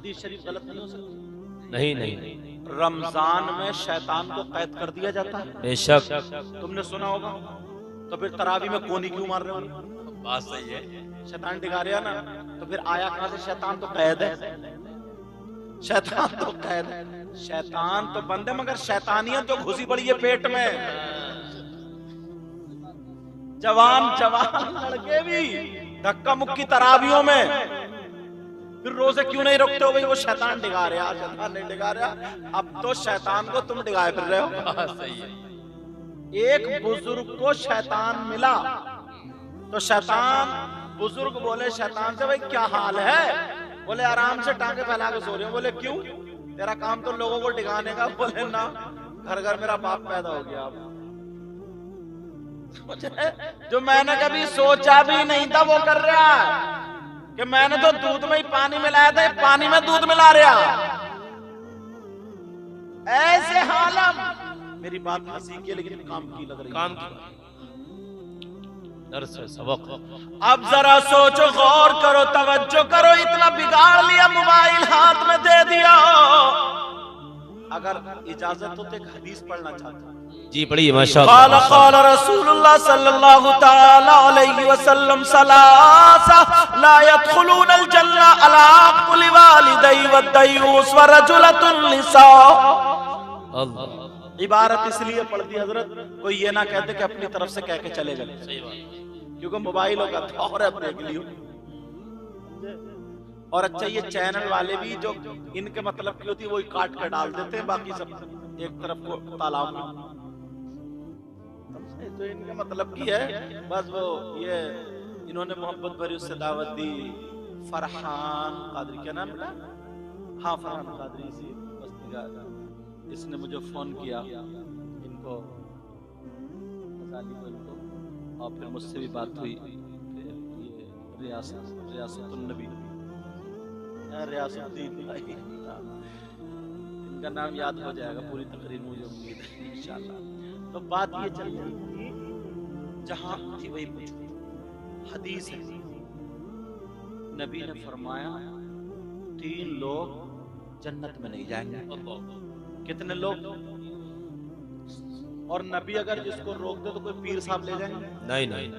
हदीस शरीफ गलत नहीं हो सकती? नहीं नहीं, रमजान में शैतान को कैद कर दिया जाता है, बेशक। तुमने सुना होगा। तो फिर तरावी में कोनी क्यों मार रहे हो? बात सही है। शैतान डिगा रहा ना, तो फिर आया कहां से? शैतान तो कैद है, शैतान तो कैद है। शैतान तो बंद है, मगर शैतानियत तो घुसी पड़ी है पेट में। जवान जवान लड़के भी धक्का मुक्की तरावियों में, फिर रोजे क्यों नहीं रोकते हो भाई? वो शैतान डिगा रहा, शैतान नहीं डिगा रहा। अब तो शैतान को तुम डिगाए फिर रहे हो। सही है। एक बुजुर्ग को शैतान मिला, तो शैतान बुजुर्ग बोले शैतान से, भाई क्या हाल है? बोले आराम से टांगे फैला के सो रहे हो। बोले क्यों? तेरा काम तो लोगों को डिगाने का। बोले ना, घर घर मेरा बाप पैदा हो गया। अब जो मैंने कभी सोचा भी नहीं था वो कर रहा है, कि मैंने तो दूध में ही पानी मिलाया था, पानी में दूध मिला रहा। ऐसे हालत, मेरी बात हंसी की लेकिन काम की लग रही, काम की दर्स है, सबक। अब जरा सोचो, गौर करो, तवज्जो करो। इतना बिगाड़ लिया, मोबाइल हाथ में दे दिया। अगर इजाजत हो तो एक हदीस पढ़ना चाहता हूं। जी पढ़िए। माशाअल्लाह। क़ाल रसूलुल्लाह सल्लल्लाहु तआला अलैहि वसल्लम सलासा ला यदखुलूनल जन्नह अला कुल्ली वालिदैहि वद्दयूस व रजुलतुन लिसा। इबारत इसलिए पढ़ दी हजरत, कोई ये ना कहते कि अपनी तरफ से कह के चले गए। सही बात। क्योंकि मोबाइलों का दौर है अपने के लिए। और अच्छा, ये चैनल वाले भी जो इनके मतलब की होती है वही काट कर डाल देते हैं, बाकी सब एक तरफ को तालाब में। तो इनके मतलब की है बस वो ये इन्होंने मोहब्बत भरी उससे दावत दी। फरहान कादरी, क्या नाम था? हाँ, फरहान कादरी, इसी बस्ती का। इसने मुझे फोन किया, इनको और फिर मुझसे भी बात हुई। फिर ये रियासतुन नबी, रियासुद्दीन भाई, इनका नाम याद हो जाएगा। पूरी तकरीर मुझे उम्मीद है इंशाअल्लाह। तो बात ये चल रही थी, जहां थी वही हदीस है। नबी ने फरमाया 3 लोग जन्नत में नहीं जाएंगे। कितने लोग? और नबी अगर जिसको रोक दे तो कोई पीर साहब ले जाएंगे? नहीं नहीं,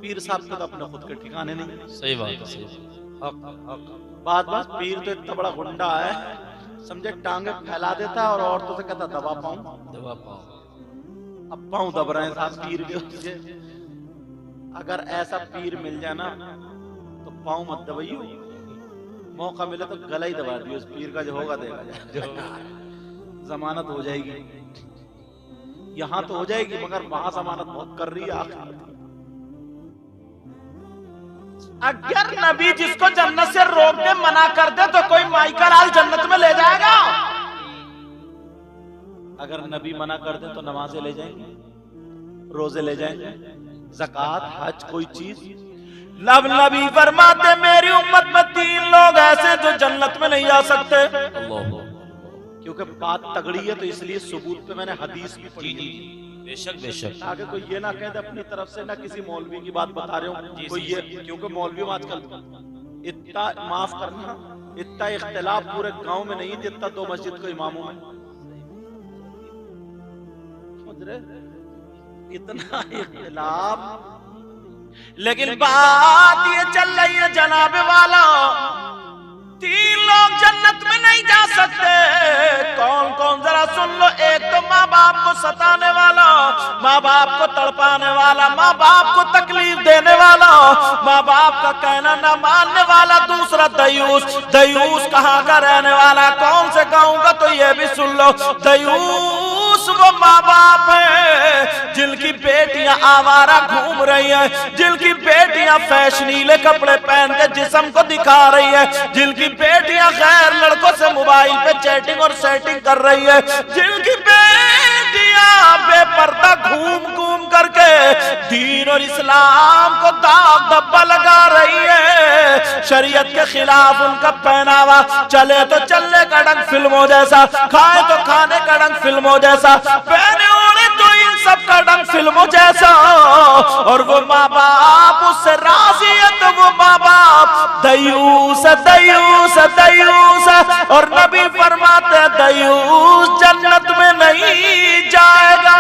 पीर साहब के तो अपने खुद के ठिकाने नहीं। सही बात है। बात पीर तो इतना बड़ा गुंडा है, समझे, टांगे फैला देता है और औरतों से कहता दबा पाऊं, दबा पाऊं। अब पाऊं दब रहे हैं साथ पीर के। अगर ऐसा पीर मिल जाए ना तो पाऊं मत दबाइयो, मौका मिले तो गला ही दबा दियो। उस पीर का जो होगा देगा, जमानत हो जाएगी। यहां तो हो जाएगी, मगर वहां जमानत बहुत कर रही है। अगर नबी जिसको जन्नत से रोक दे, मना कर दे, तो कोई माइका लाल जन्नत में ले जाएगा? अगर नबी मना कर दे तो नमाजें ले जाएंगे, रोजे ले जाएंगे, ज़कात, हज, कोई चीज। लब नबी फरमाते मेरी उम्मत में 3 लोग ऐसे जो जन्नत में नहीं आ सकते। क्योंकि बात तगड़ी है तो इसलिए सबूत पे मैंने हदीस भी पढ़ी। बेशक बेशक। आगे कोई ये ना कह दे अपनी तरफ से, ना किसी मौलवी की बात बता रहे हो कोई ये, क्योंकि मौलवी आजकल इतना, माफ करना, इतना इख्तिलाफ पूरे गांव में नहीं जितना 2 मस्जिद को इमामों में। इतना इख्तिलाफ, लेकिन बात ये चल रही है जनाबे वाला, 3 लोग जन्नत में नहीं जा सकते। कौन कौन जरा सुन लो। एक तो माँ बाप को सताने वाला, माँ बाप को तड़पाने वाला, माँ बाप को तकलीफ देने वाला, माँ बाप का कहना न मानने वाला। दूसरा दयूस। दयूस कहाँ का रहने वाला? कौन से गाँव का? तो ये भी सुन लो, दयूस वो माँ बाप है जिनकी बेटियां आवारा घूम रही हैं, जिनकी बेटियां फैशनीले कपड़े पहन के जिस्म को दिखा रही है, जिनकी बेटियां गैर लड़कों से मोबाइल पे चैटिंग और सेटिंग कर रही है, जिनकी बेटियां बेपर्दा घूम घूम करके दीन और इस्लाम को दाग धब्बा लगा रही है। शरीयत के खिलाफ उनका पहनावा, चले तो चलने का ढंग फिल्मों जैसा, खाए तो खाने का ढंग फिल्मों जैसा, पहने ओढ़े तो इन सब का ढंग फिल्मों जैसा, और वो माँ बाप उससे राजी है तो वो माँ बाप दयूस दयूस दयूस। और नबी फरमाते हैं दयूस जन्नत में नहीं जाएगा।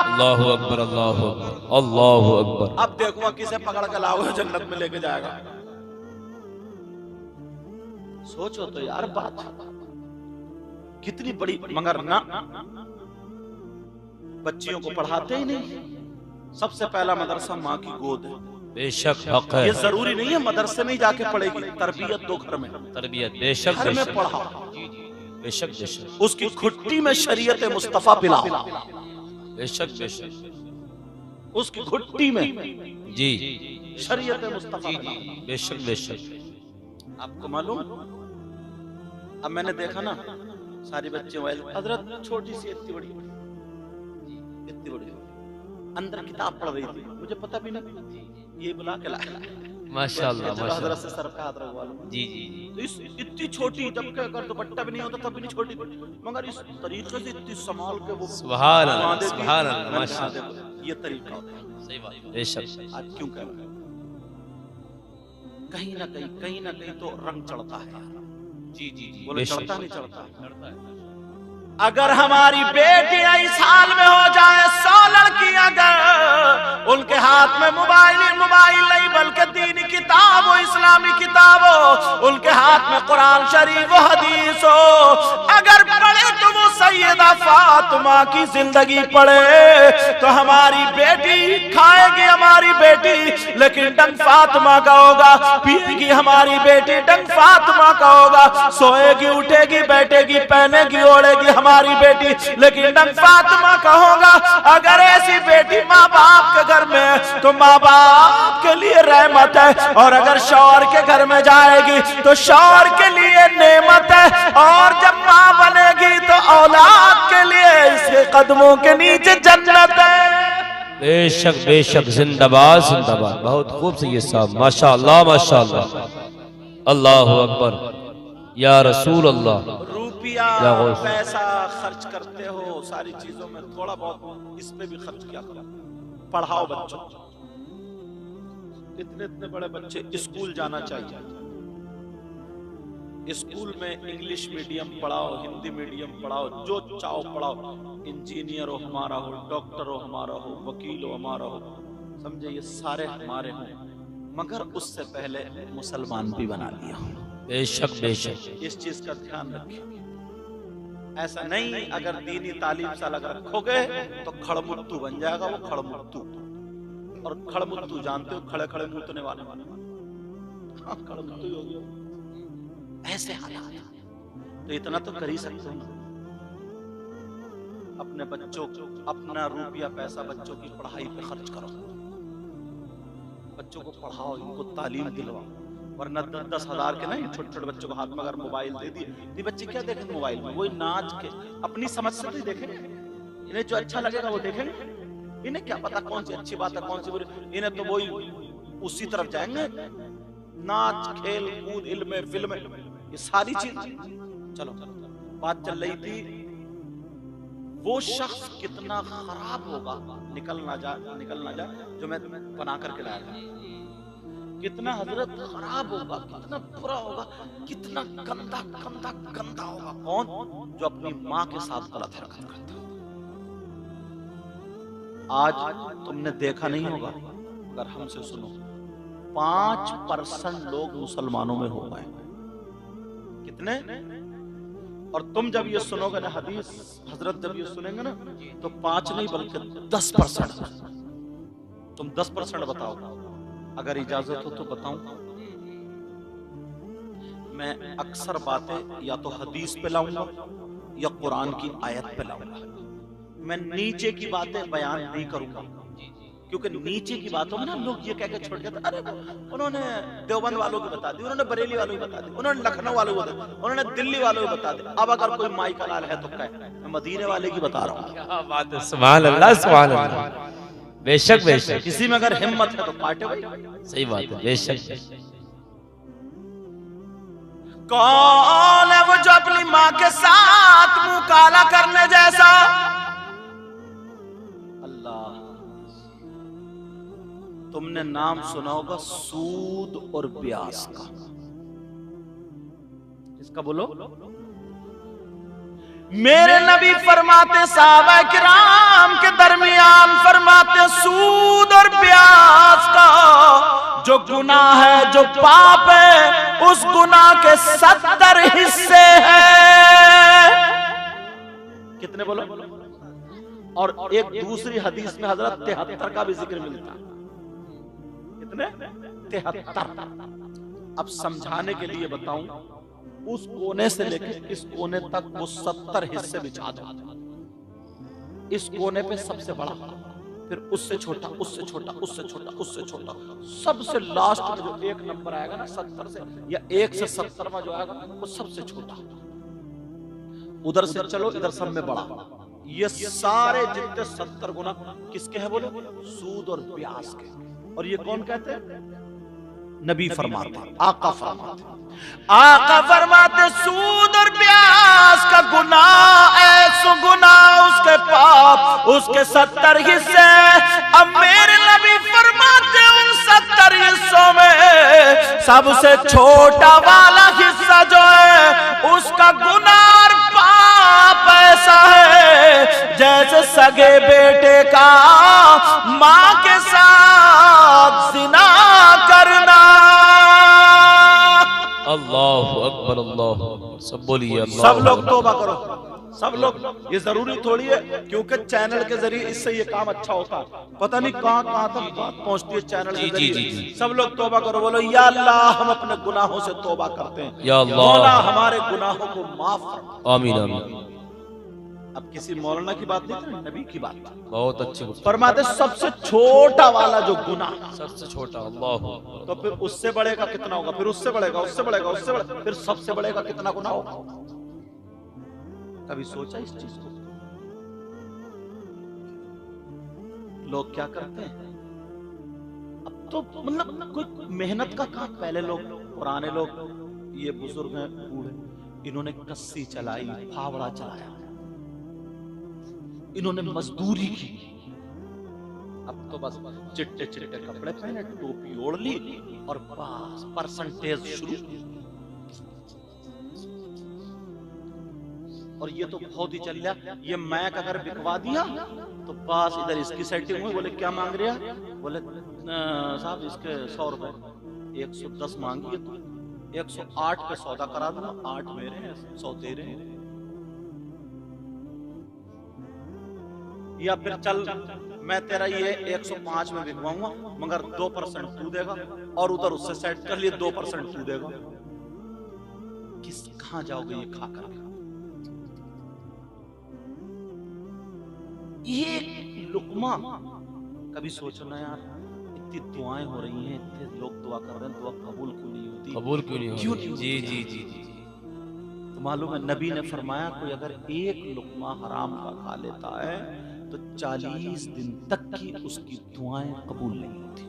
अल्लाहु अकबर, अल्लाहु अकबर, अल्लाहु अकबर। अब देखो किसे पकड़ के लाओगे जन्नत में लेके जाएगा। सोचो तो यार बात कितनी बड़ी। मगर ना, बच्चियों को पढ़ाते ही नहीं। सबसे पहला मदरसा माँ की गोद है। बेशक हक है। ये जरूरी नहीं है मदरसे में ही जाके पढ़ेगी, तरबियत दो घर में, तरबियत बेशक घर में पढ़ाओ। बेशक बेशक। उसकी घुट्टी में शरीयत मुस्तफा पिलाओ। बेशक बेशक। उसकी घुट्टी में जी शरीयत मुस्तफा पिलाओ। बेशक बेशक। आपको मालूम, अब मैंने देखा ना सारी बच्चे मोबाइल, हजरत छोटी सी इतनी बड़ी अंदर किताब पढ़ रही थी, मुझे पता भी नहीं, ये बुला के लाया माशाअल्लाह हजरत माशाअल्लाह। से सर पे हाथ रखवा लो। जी जी जी। तो इस इतनी छोटी, जबकि अगर दुपट्टा भी नहीं होता तब भी नहीं छोटी, मगर इस तरीके से इतनी संभाल के वो सुभान अल्लाह, बांधे थी। सुभान अल्लाह, मैंने कहा, माशाअल्लाह। देखो, ये तरीका होता है। सही बात। बेशक। आज क्यों कह रहे हैं? कहीं ना कहीं तो रंग चढ़ता है। जी जी जी। बोले बेशक। चढ़ता नहीं चढ़ता। अगर हमारी बेटियां इस हाल में हो जाए, 100 लड़कियां अगर उनके हाथ में मोबाइल नहीं बल्कि दीनी किताब हो, इस्लामी किताब हो, उनके हाथ में कुरान शरीफ व हदीस हो, अगर पढ़े तो वो सैयदा फातिमा की जिंदगी पढ़े, तो हमारी बेटी खाएगी, हमारी बेटी लेकिन डंग फातिमा का होगा, पिएगी हमारी बेटी डंग फातिमा का होगा, सोएगी उठेगी बैठेगी पहनेगी ओढ़ेगी हमारी बेटी लेकिन डंग फातिमा का होगा। अगर ऐसी बेटी माँ बाप के घर में तो माँ बाप के लिए रहमत है, और अगर शौहर के घर में जाएगी तो शौहर के लिए नेमत है, और जब माँ बनेगी तो औलाद के लिए इसके कदमों के नीचे जन्नत है। बेशक बेशक। जिंदाबाद जिंदाबाद। बहुत खूब से ये साहब, माशाअल्लाह माशाअल्लाह। अल्लाहु अकबर या रसूल अल्लाह। रुपया पैसा खर्च करते हो सारी चीजों में, थोड़ा बहुत इस पे भी खर्च किया करो। पढ़ाओ बच्चों, इतने बड़े बच्चे स्कूल जाना चाहिए। स्कूल में इंग्लिश मीडियम पढ़ाओ, हिंदी मीडियम पढ़ाओ, जो चाहो पढ़ाओ। इंजीनियर हो हमारा हो, डॉक्टर हो हमारा हो, वकील हो हमारा हो, समझे, ये सारे हमारे हों, मगर उससे पहले मुसलमान भी बना लिया। बेशक बेशक। इस चीज का ध्यान रखिए। ऐसा नहीं अगर दीनी तालीम से अलग रखोगे तो खड़मुत्तू बन जाएगा वो, खड़मुत्तू। और खड़मुत्तू जानते हो, खड़े खड़े मुतने वाले। हाँ, खड़मुत्तू हो गया। ऐसे हालात तो इतना तो कर ही सकते हो ना, अपने बच्चों को, अपना रुपया पैसा बच्चों की पढ़ाई पे खर्च करो, बच्चों को पढ़ाओ, इनको तालीम दिलवाओ। वरना 10-10 हजार के नहीं, छोटे छोटे बच्चों को हाथ में अगर मोबाइल दे दिए तो बच्चे क्या देखेंगे मोबाइल में? वही नाच के अपनी समझ से नहीं देखेंगे, इन्हें जो अच्छा लगेगा वो देखेंगे। इन्हें क्या पता कौन सी अच्छी बात है कौन सी बुरी, इन्हें तो वही उसी तरफ जाएंगे। नाच खेल कूद इल्म फिल्म ये सारी चीज। चलो बात चल रही थी, वो शख्स कितना खराब होगा, निकल ना जाए जो मैं बना करके लाया था, कितना हजरत खराब होगा, कितना बुरा होगा, कितना गंदा गंदा गंदा होगा। कौन? जो अपनी माँ के साथ गलत हरकत करता है। आज तुमने देखा नहीं होगा, अगर हमसे सुनो, 5% लोग मुसलमानों में हो गए। कितने? और तुम जब ये सुनोगे ना हदीस, हजरत जब ये सुनेंगे ना, तो 5 नहीं बल्कि 10%। तुम 10% बताओ, अगर इजाजत हो तो बताऊं। मैं अक्सर बातें या तो हदीस पे लाऊंगा या कुरान की आयत पे लाऊंगा। मैं नीचे की बातें बयान नहीं करूंगा, क्योंकि नीचे की बातों में ना लोग ये कह के छोड़ देते, अरे उन्होंने देवबंद वालों की बता दी, उन्होंने बरेली वालों की बता दी, उन्होंने लखनऊ वालों की बता दी, उन्होंने दिल्ली वालों की बता दी। अब अगर कोई माई का लाल है तो कहे मैं मदीने वाले की बता रहा हूँ। क्या बात है, सुभान अल्लाह सुभान अल्लाह। बेशक बेशक। किसी में अगर हिम्मत है तो काटे भाई। सही बात है, बेशक। कौन है वो जो अपनी माँ के साथ मुंह काला करने जैसा तुमने नाम सुना होगा सूद और ब्याज का। इसका बोलो। मेरे नबी फरमाते साहबा किराम के दरमियान फरमाते सूद और ब्याज का जो गुनाह है, जो पाप है, उस गुनाह के 70 हिस्से हैं। कितने बोलो? और एक दूसरी हदीस में हजरत 73 का भी जिक्र मिलता है। कितने? 73। अब समझाने के लिए बताऊं, उस कोने से लेकर इस कोने तक वो 70 हिस्से बिछा दो। इस कोने पे सबसे बड़ा, फिर उससे छोटा, उससे छोटा, उससे छोटा, उससे छोटा, सबसे लास्ट में जो एक नंबर आएगा ना 70 से या 1 से 70 में जो आएगा वो सबसे छोटा। उधर से चलो, इधर सब में बड़ा। ये सारे जितने 70 गुना किसके हैं बोले? सूद और ब्याज के। और ये कौन कहते हैं? नबी फरमाते, आका फरमाते। आका फरमाते सूद और ब्याज का गुनाह ऐसा गुनाह, उसके पाप, उसके 70 हिस्से। अब मेरे नबी फरमाते उन 70 हिस्सों में सबसे छोटा वाला हिस्सा जो है उसका गुनाह और पाप ऐसा है जैसे सगे बेटे का मां के साथ जिना करना। अल्लाह अकबर, अल्लाह अकबर। सब बोलिए सब लोग तौबा करो, सब लोग। ये जरूरी थोड़ी है क्योंकि चैनल के जरिए इससे ये काम अच्छा होता है। पता नहीं कहां कहां तक बात पहुंचती है चैनल के जरिए। सब लोग तौबा करो, बोलो या अल्लाह हम अपने गुनाहों से तौबा करते हैं, या अल्लाह मौला हमारे गुनाहों को माफ कर। आमीन आमीन। अब किसी मौलाना की बात नहीं, नबी की बात। बहुत अच्छी फरमाते सबसे छोटा वाला जो गुनाह, सबसे छोटा। अल्लाह। तो फिर उससे बढ़ेगा कितना होगा? फिर उससे बढ़ेगा, उससे बढ़ेगा, उससे बढ़ेगा, फिर सबसे बढ़ेगा कितना गुनाह होगा? कभी सोचा इस चीज को? लोग क्या करते हैं अब तो, मतलब कोई मेहनत का काम। पहले लोग, पुराने लोग, ये बुजुर्ग हैं बूढ़े, इन्होंने कस्सी चलाई, फावड़ा चलाया, इन्होंने मजदूरी की। अब तो बस चिट्टे चिट्टे कपड़े पहने, टोपी ओढ़ ली और बस परसेंटेज शुरू। और ये तो बहुत ही चल रहा। ये मैक अगर बिकवा दिया तो बस इधर इसकी सेटिंग हुई। बोले क्या मांग रहा? बोले साहब इसके 100 रुपए। 110 मांगी है तो 108 पे सौदा करा दूंगा, 8 मेरे हैं, 100 तेरे हैं। या फिर चल मैं तेरा ये 105 में बिकवाऊंगा मगर 2% तू देगा, और उधर उससे सेट कर लिए 2% तू देगा। किस कहां जाओगे ये खा कर? ये लुकमा कभी सोचो ना यार, इतनी दुआएं हो रही हैं, इतने लोग दुआ कर रहे हैं, दुआ कबूल क्यों नहीं होती? कबूल क्यों नहीं क्यों होती? नहीं? जी जी जी जी। तो मालूम है नबी ने फरमाया कोई अगर एक लुकमा हराम का खा लेता है तो 40 दिन तक की उसकी दुआएं कबूल नहीं होती।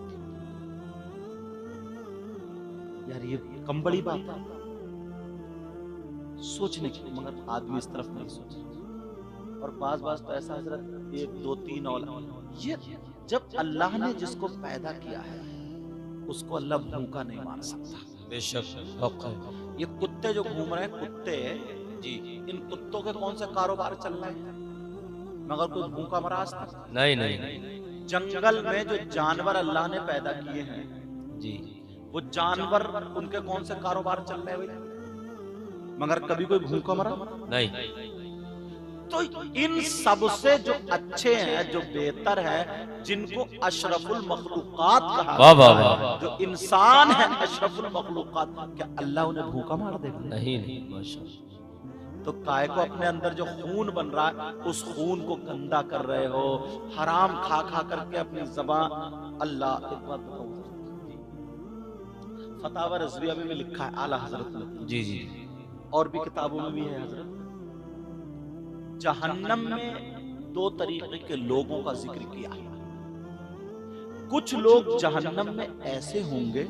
यार ये कम बड़ी बात है सोचने की, मगर आदमी इस तरफ नहीं सोच। और बाज तो ऐसा हजरत 1 2 3 औलाद, ये जब अल्लाह ने जिसको पैदा किया है उसको अल्लाह भूखा नहीं मार सकता। बेशक। ये कुत्ते जो घूम रहे हैं, कुत्ते जी, इन कुत्तों के कौन से कारोबार चल रहे हैं? मगर कोई भूखा मरा आज तक नहीं नहीं। जंगल में जो जानवर अल्लाह ने पैदा किए हैं जी, वो जानवर, उनके कौन से कारोबार चल रहे हैं भाई? मगर कभी कोई भूखा मरा नहीं। तो इन सब से जो अच्छे हैं, जो बेहतर है, जिनको अशरफुल मखलूकात कहा, वाह वाह वाह, जो इंसान है अशरफुल मखलूकात, क्या अल्लाह उन्हें भूखा मार देगा? नहीं नहीं। माशाअल्लाह। तो काय को अपने अंदर जो खून बन रहा है उस खून को गंदा कर रहे हो, हराम खा खा करके अपनी ज़बान। अल्लाह एक बात बताऊं, फतावा रज़विया में लिखा है आला हजरत ने, जी जी, और भी किताबों में भी है हजरत, जहन्नम में 2 तरीके के लोगों का जिक्र किया है। कुछ लोग जहन्नम में ऐसे होंगे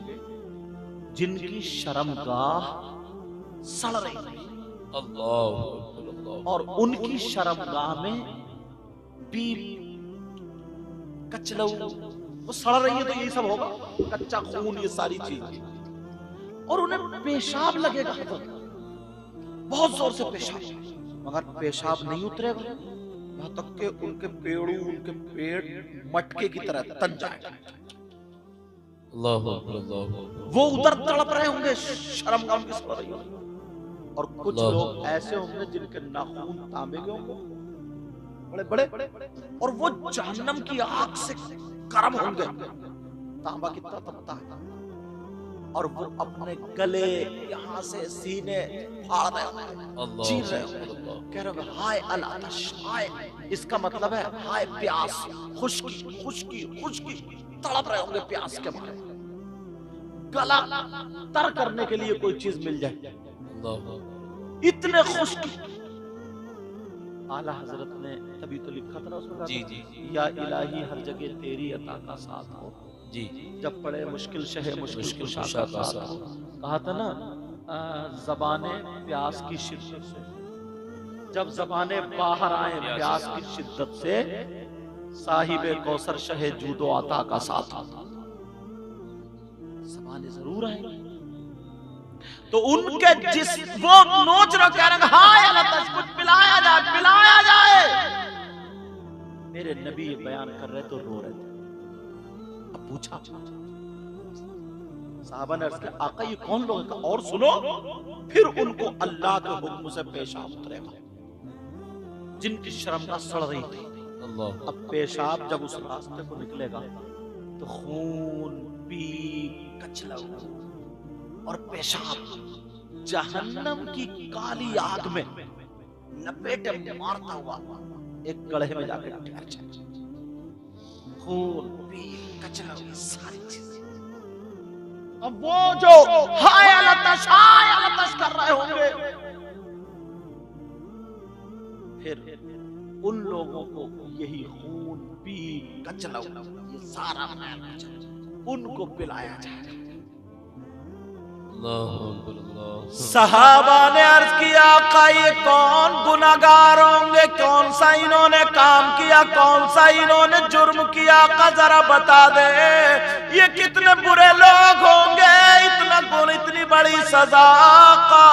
जिनकी शर्मगाह सड़ रही है, अल्लाह, और उनकी शर्मगाह में पीप, कचलऊ, वो सड़ रही है तो यही सब होगा, कच्चा खून, ये सारी चीज। और उन्हें पेशाब लगेगा, बहुत जोर से पेशाब, मगर पेशाब नहीं उतरेगा, यहाँ तक के उनके पेड़ू, उनके पेट मटके की तरह तन जाएगा। वो उधर तड़प रहे होंगे, शर्म गम की सड़ रही होंगे। और कुछ लोग ऐसे होंगे जिनके नाखून तांबे के होंगे, बड़े बड़े, और वो जहन्नम की आग से गर्म होंगे, तांबा कितना तपता है, और वो अपने गले, यहाँ से सीने फाड़ रहे होंगे, चीर रहे होंगे, कह रहे होंगे हाय अल-अतश, हाय, इसका मतलब है हाय प्यास, खुश्की खुश्की खुश्की, तड़प रहे होंगे प्यास के मारे, गला तर करने के लिए कोई चीज मिल जाए, इतने खुश्की। आला हजरत ने तभी तो लिखा था ना उसमें, जी जी, या इलाही हर जगह तेरी अता का साथ हो, जी, जब पड़े मुश्किल शहे मुश्किल कुशा का साथ हो। कहा था ना, ज़बाने प्यास की शिद्दत से, जब ज़बाने बाहर आए प्यास की शिद्दत से, साहिबे कौसर शहे जूदो अता का साथ हो। ज़बाने जरूर आएंगे, तो उनके जिस वो नोच रहे, कह रहे हाय अल-अतश, कुछ पिलाया जाए, पिलाया जाए। मेरे नबी बयान कर रहे तो रो रहे थे। अब पूछा साहबा ने, अर्ज़ किया आका ये कौन लोग हैं? और सुनो, फिर उनको अल्लाह के हुक्म से पेशाब उतरेगा, जिनकी शर्मगाह सड़ रही थी। अब पेशाब जब उस रास्ते को निकलेगा तो खून, पीप, कचला और पेशाब जहन्नम की काली आग में लपेटे मारता हुआ एक गड्ढे में जाकर ठहर जाए। खून, पीप, कचरा, सारी चीजें। अब वो जो हाय अल-अतश कर रहे होंगे, फिर उन लोगों को यही खून, पीप, कचरा, ये सारा उनको पिलाया जाए। सहाबा ने अर्ज किया आका ये कौन गुनाहगार होंगे, कौन सा इन्होंने काम किया, कौन सा इन्होंने जुर्म किया, आका जरा बता दे, ये कितने बुरे लोग होंगे, इतना गुन, इतनी बड़ी सजा का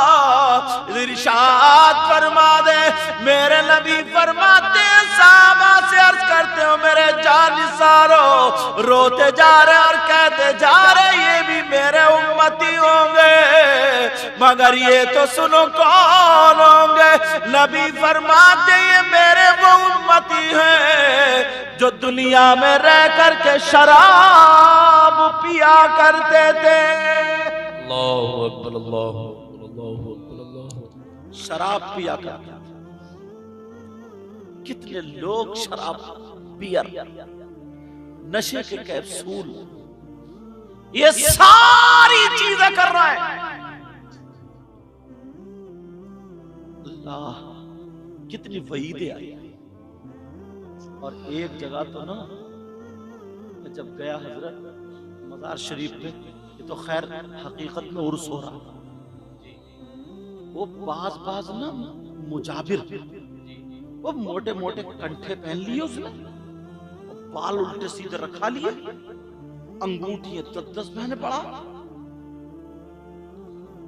इरशाद फरमा दे। मेरे नबी फरमाते हैं, सहाबा से अर्ज करते हो मेरे जानिसारो, रोते जा रहे और कहते जा रहे ये भी मेरे उम्मती होंगे, मगर ये तो सुनो कौन होंगे। नबी फरमाते ये मेरे वो उम्मती हैं जो दुनिया में रह करके शराब पिया करते थे। अल्लाहु अकबर, अल्लाहु अकबर, अल्लाहु अकबर, अल्लाहु। शराब पिया करते, कितने लोग शराब, बियर, नशे के कैप्सूल, ये सारी चीजें कर रहा है। अल्लाह, कितनी वईदें आई। और एक जगह तो ना, मैं जब गया हजरत मज़ार शरीफ पे, ये तो खैर हकीकत में उर्स हो रहा, वो बाज ना मुजाबिर, वो मोटे मोटे कंठे पहन लिए उसने, बाल उल्टे सीधे रखा लिए, अंगूठी 10 महीने पड़ा,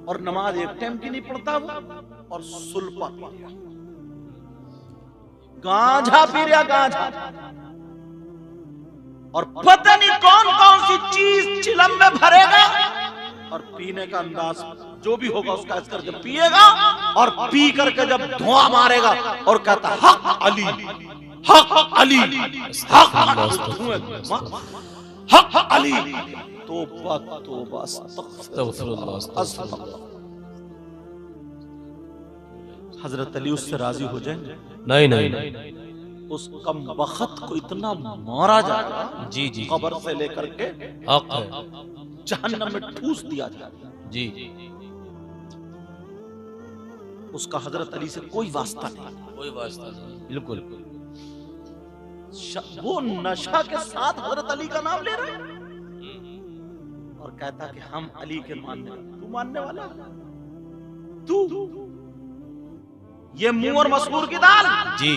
और नमाज एक टाइम की नहीं पढ़ता वो, और सुल्फा पी लिया, गांजा पी लिया, गांजा, और पता नहीं कौन कौन सी चीज चिलम में भरेगा, और पीने का अंदाज जो भी होगा उसका ऐसा करके पिएगा, और पी करके जब धुआं मारेगा और कहता हक अली, हक अली, हक अली, तौबा तौबा, अस्तगफिरुल्लाह। हजरत अली उससे राजी हो जाएंगे? नहीं नहीं नहीं, उस कम वक्त को इतना मारा जाएगा, जी जी, कब्र से लेकर के जहन्नम में ठूस दिया जाएगा, जी। उसका हजरत अली से कोई वास्ता नहीं, कोई वास्ता नहीं, बिल्कुल। वो नशा के साथ हजरत अली का नाम ले रहा है और कहता कि हम अली के मानने वाले। तू मानने वाला, तू ये मुंह और मसूर की दाल, जी।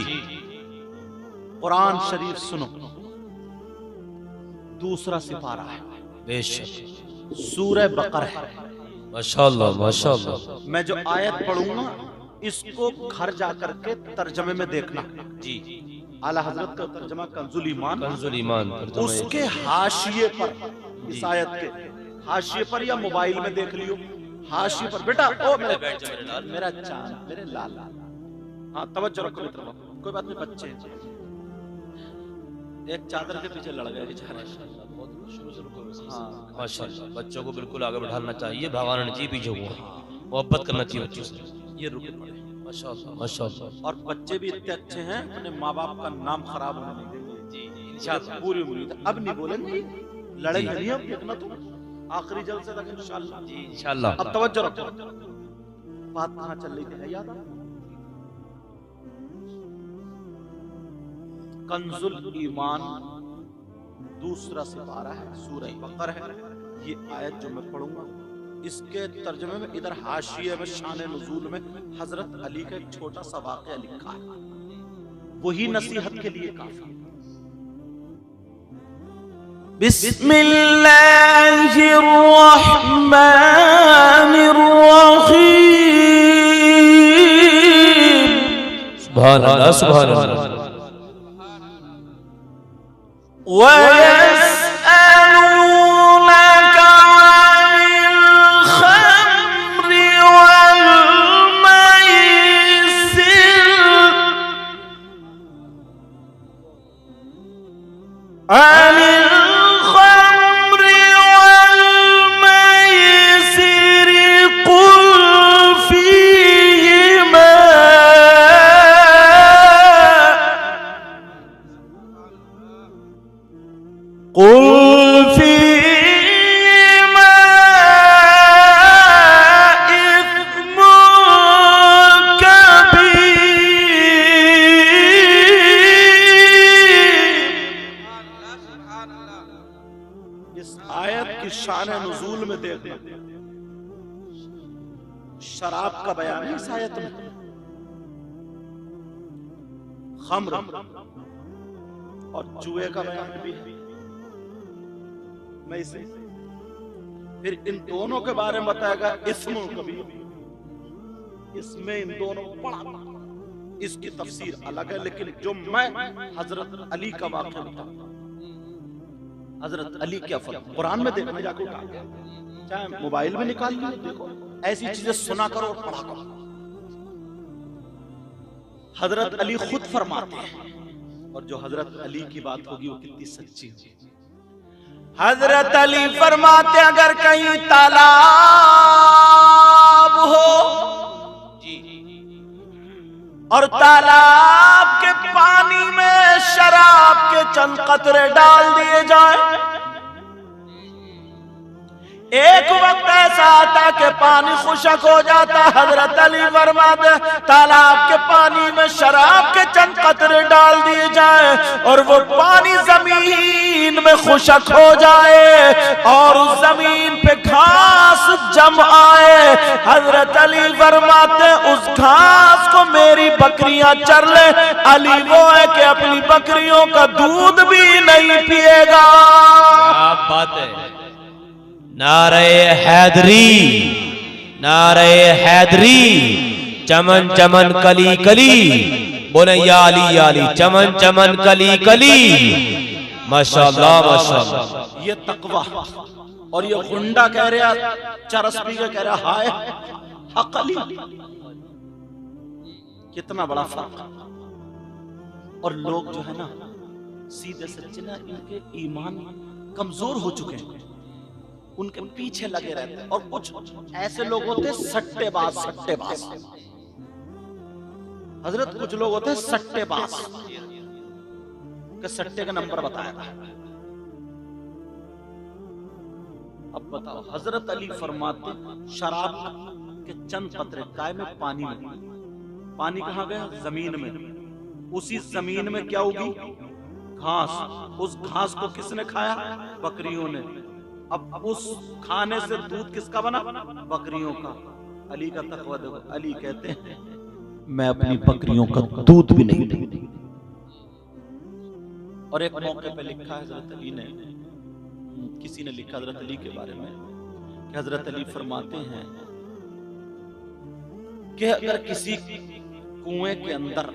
कुरान शरीफ सुनो, दूसरा सिपारा है, बेशक सूरह बकर है। माशाअल्लाह माशाअल्लाह। मैं जो आयत पढ़ूंगा इसको घर जाकर के तर्जमे में देखना। जी आला हजरत का तर्जमा कंजुल ईमान, कंजुल ईमान उसके हाशिए पर, इस आयत के हाशिए पर या मोबाइल में देख लियो, हाशिए पर। बेटा ओ मेरा चांद, मेरे लाल, हाँ तवज्जो रखो मित्रों, कोई बात नहीं, बच्चे एक चादर के पीछे लड़ गए बेचारे। हाँ माशाअल्लाह, बच्चों को बिल्कुल आगे बढ़ाना चाहिए, भगवान ने जी पीछे हुआ, मोहब्बत करना चाहिए बच्चों से। ये रुके पड़े माशाअल्लाह माशाअल्लाह। और बच्चे भी इतने अच्छे हैं, अपने माँ बाप का नाम खराब होने नहीं देंगे जी, इंशाअल्लाह पूरी उम्मीद है। अब नहीं बोलेंगे, लड़ेंगे नहीं, अब देखना तुम आखिरी जलसे तक इंशाअल्लाह जी इंशाअल्लाह। अब तवज्जो रखो, बात कहाँ चल रही थी याद है? कंजुल ईमान दूसरा सिपारा है, सूरह बकर है। ये आयत जो मैं पढ़ूंगा इसके तर्जुमे में इधर हाशिये में शान नुज़ूल में हजरत अली का एक छोटा सा वाक़या लिखा है, वही नसीहत के लिए काफी है। बिस्मिल्लाहिर्रहमानिर्रहीम। सुभान अल्लाह सुभान अल्लाह। शराब का बयान है इस आयत में, खम्र और जुए का बयान भी है। मैं इसे फिर इन दोनों के बारे में बताएगा, इस्म कभी इसमें इन दोनों पढ़ा, इसकी तफसीर अलग है, लेकिन जो मैं हजरत अली का वाक़या बताऊंगा, हजरत अली क्या फर्क कुरान में देखना जाकर उठा, चाहे मोबाइल में निकाल लो, देखो ऐसी चीजें सुना करो और पढ़ा करो। हजरत अली खुद फरमाते हैं, और जो हजरत अली की बात होगी वो कितनी सच्ची होगी। हजरत अली फरमाते अगर कहीं तालाब हो और तालाब के पानी में शराब के चंद कतरे डाल दिए जाए, एक वक्त ऐसा आता कि पानी खुशक हो जाता। हजरत अली फरमाते तालाब के पानी में शराब के चंद कतरे डाल दिए जाए और वो पानी जमीन में खुशक हो जाए और उस जमीन पे घास जम आए। हजरत अली फरमाते उस घास को मेरी बकरियां चर ले। अली वो है कि अपनी बकरियों का दूध भी नहीं पिएगा। क्या बात है, नारे हैदरी, नारे हैदरी, चमन चमन कली कली, बोले या अली, चमन चमन कली कली। माशाअल्लाह माशाअल्लाह। ये तकवा और ये गुंडा कह रहा, चरस पी के कह रहा हाय हक अली, कितना बड़ा फर्क। और लोग जो है ना सीधे सच्चे ना, इनके ईमान कमजोर हो चुके हैं, उनके पीछे लगे रहते हैं। और कुछ ऐसे लोग होते हैं सट्टेबाज, सट्टेबाज हजरत, कुछ लोग होते हैं सट्टेबाज के सट्टे का नंबर बताया। अब बताओ, हजरत अली फरमाते शराब के चंद कतरे काय में पानी में, पानी कहाँ गया? जमीन में। उसी जमीन में क्या होगी? घास। उस घास को किसने खाया? बकरियों ने। अब उस खाने से दूध किसका बना? बकरियों का। अली का तकवा देखो, अली कहते हैं मैं अपनी बकरियों का दूध भी नहीं दूंगा। और एक मौके पे लिखा है हजरत अली ने, किसी ने लिखा हजरत अली के बारे में कि हजरत अली फरमाते हैं कि अगर किसी कुएं के अंदर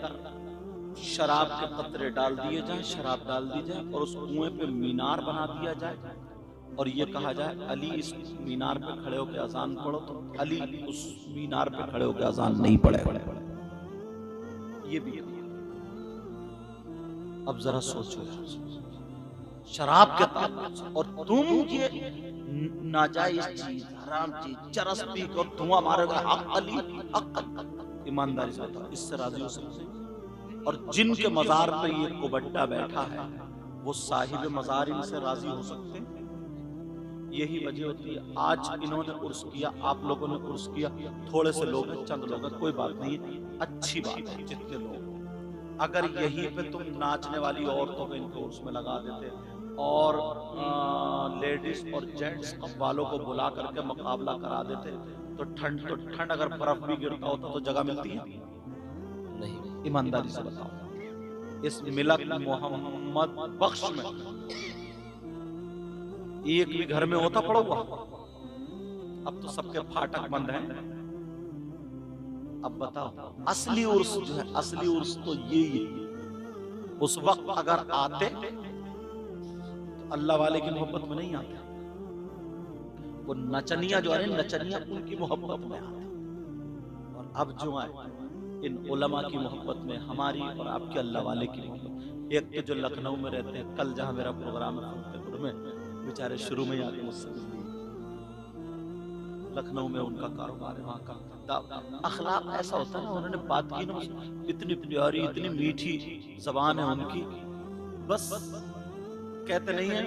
शराब के कतरे डाल दिए जाए, शराब डाल दी जाए और उस कुएं पे मीनार बना दिया जाए और ये कहा जाए अली इस मीनार पे खड़े होकर अजान पढ़ो, तो अली उस मीनार पे खड़े होकर अजान नहीं पढ़ेगा। ये भी अब जरा सोचो, शराब के ताल्लुक और तुम ये नाजायज चीज, हराम चीज, चरस पी कर धुआं मारेगा, हक अली हक, ईमानदारी से बताओ इससे राजी हो सकते हैं? और जिनके मजार पे ये कुबट्टा बैठा है वो साहिब मजार इनसे राजी हो सकते हैं? यही वजह होती है आज इन्होंने उर्स किया, आप लोगों ने उर्स किया, थोड़े से लोग हैं, चंद लोग हैं, कोई बात नहीं है, अच्छी बात है जितने लोग। अगर यहीं पे तुम नाचने वाली औरतों को इनके उर्स में लगा देते और लेडीज और जेंट्स वालों को बुला करके मुकाबला करा देते तो ठंड अगर बर्फ भी गिरता होता तो जगह मिलती है नहीं? ईमानदारी से बताओ, इस मिलत मोहम्मद बख्श में एक भी घर में होता पड़ा हुआ? अब तो सबके फाटक बंद हैं। अब बताओ असली उर्स जो है, असली उर्स तो यही है। उस वक्त अगर आते तो अल्लाह वाले की मोहब्बत में नहीं आते, वो नचनिया जो है नचनिया उनकी मोहब्बत में आते। और अब जो आए इन उलमा की मोहब्बत में, हमारी और आपके अल्लाह वाले की मोहब्बत। एक तो जो लखनऊ में रहते हैं, कल जहां मेरा प्रोग्राम है फतेहपुर में, बेचारे शुरू में आके मुझसे मिले, लखनऊ में उनका कारोबार है, वहाँ का अखलाक ऐसा होता है ना, उन्होंने बात की ना, इतनी प्यारी इतनी मीठी जबान है उनकी, बस कहते नहीं है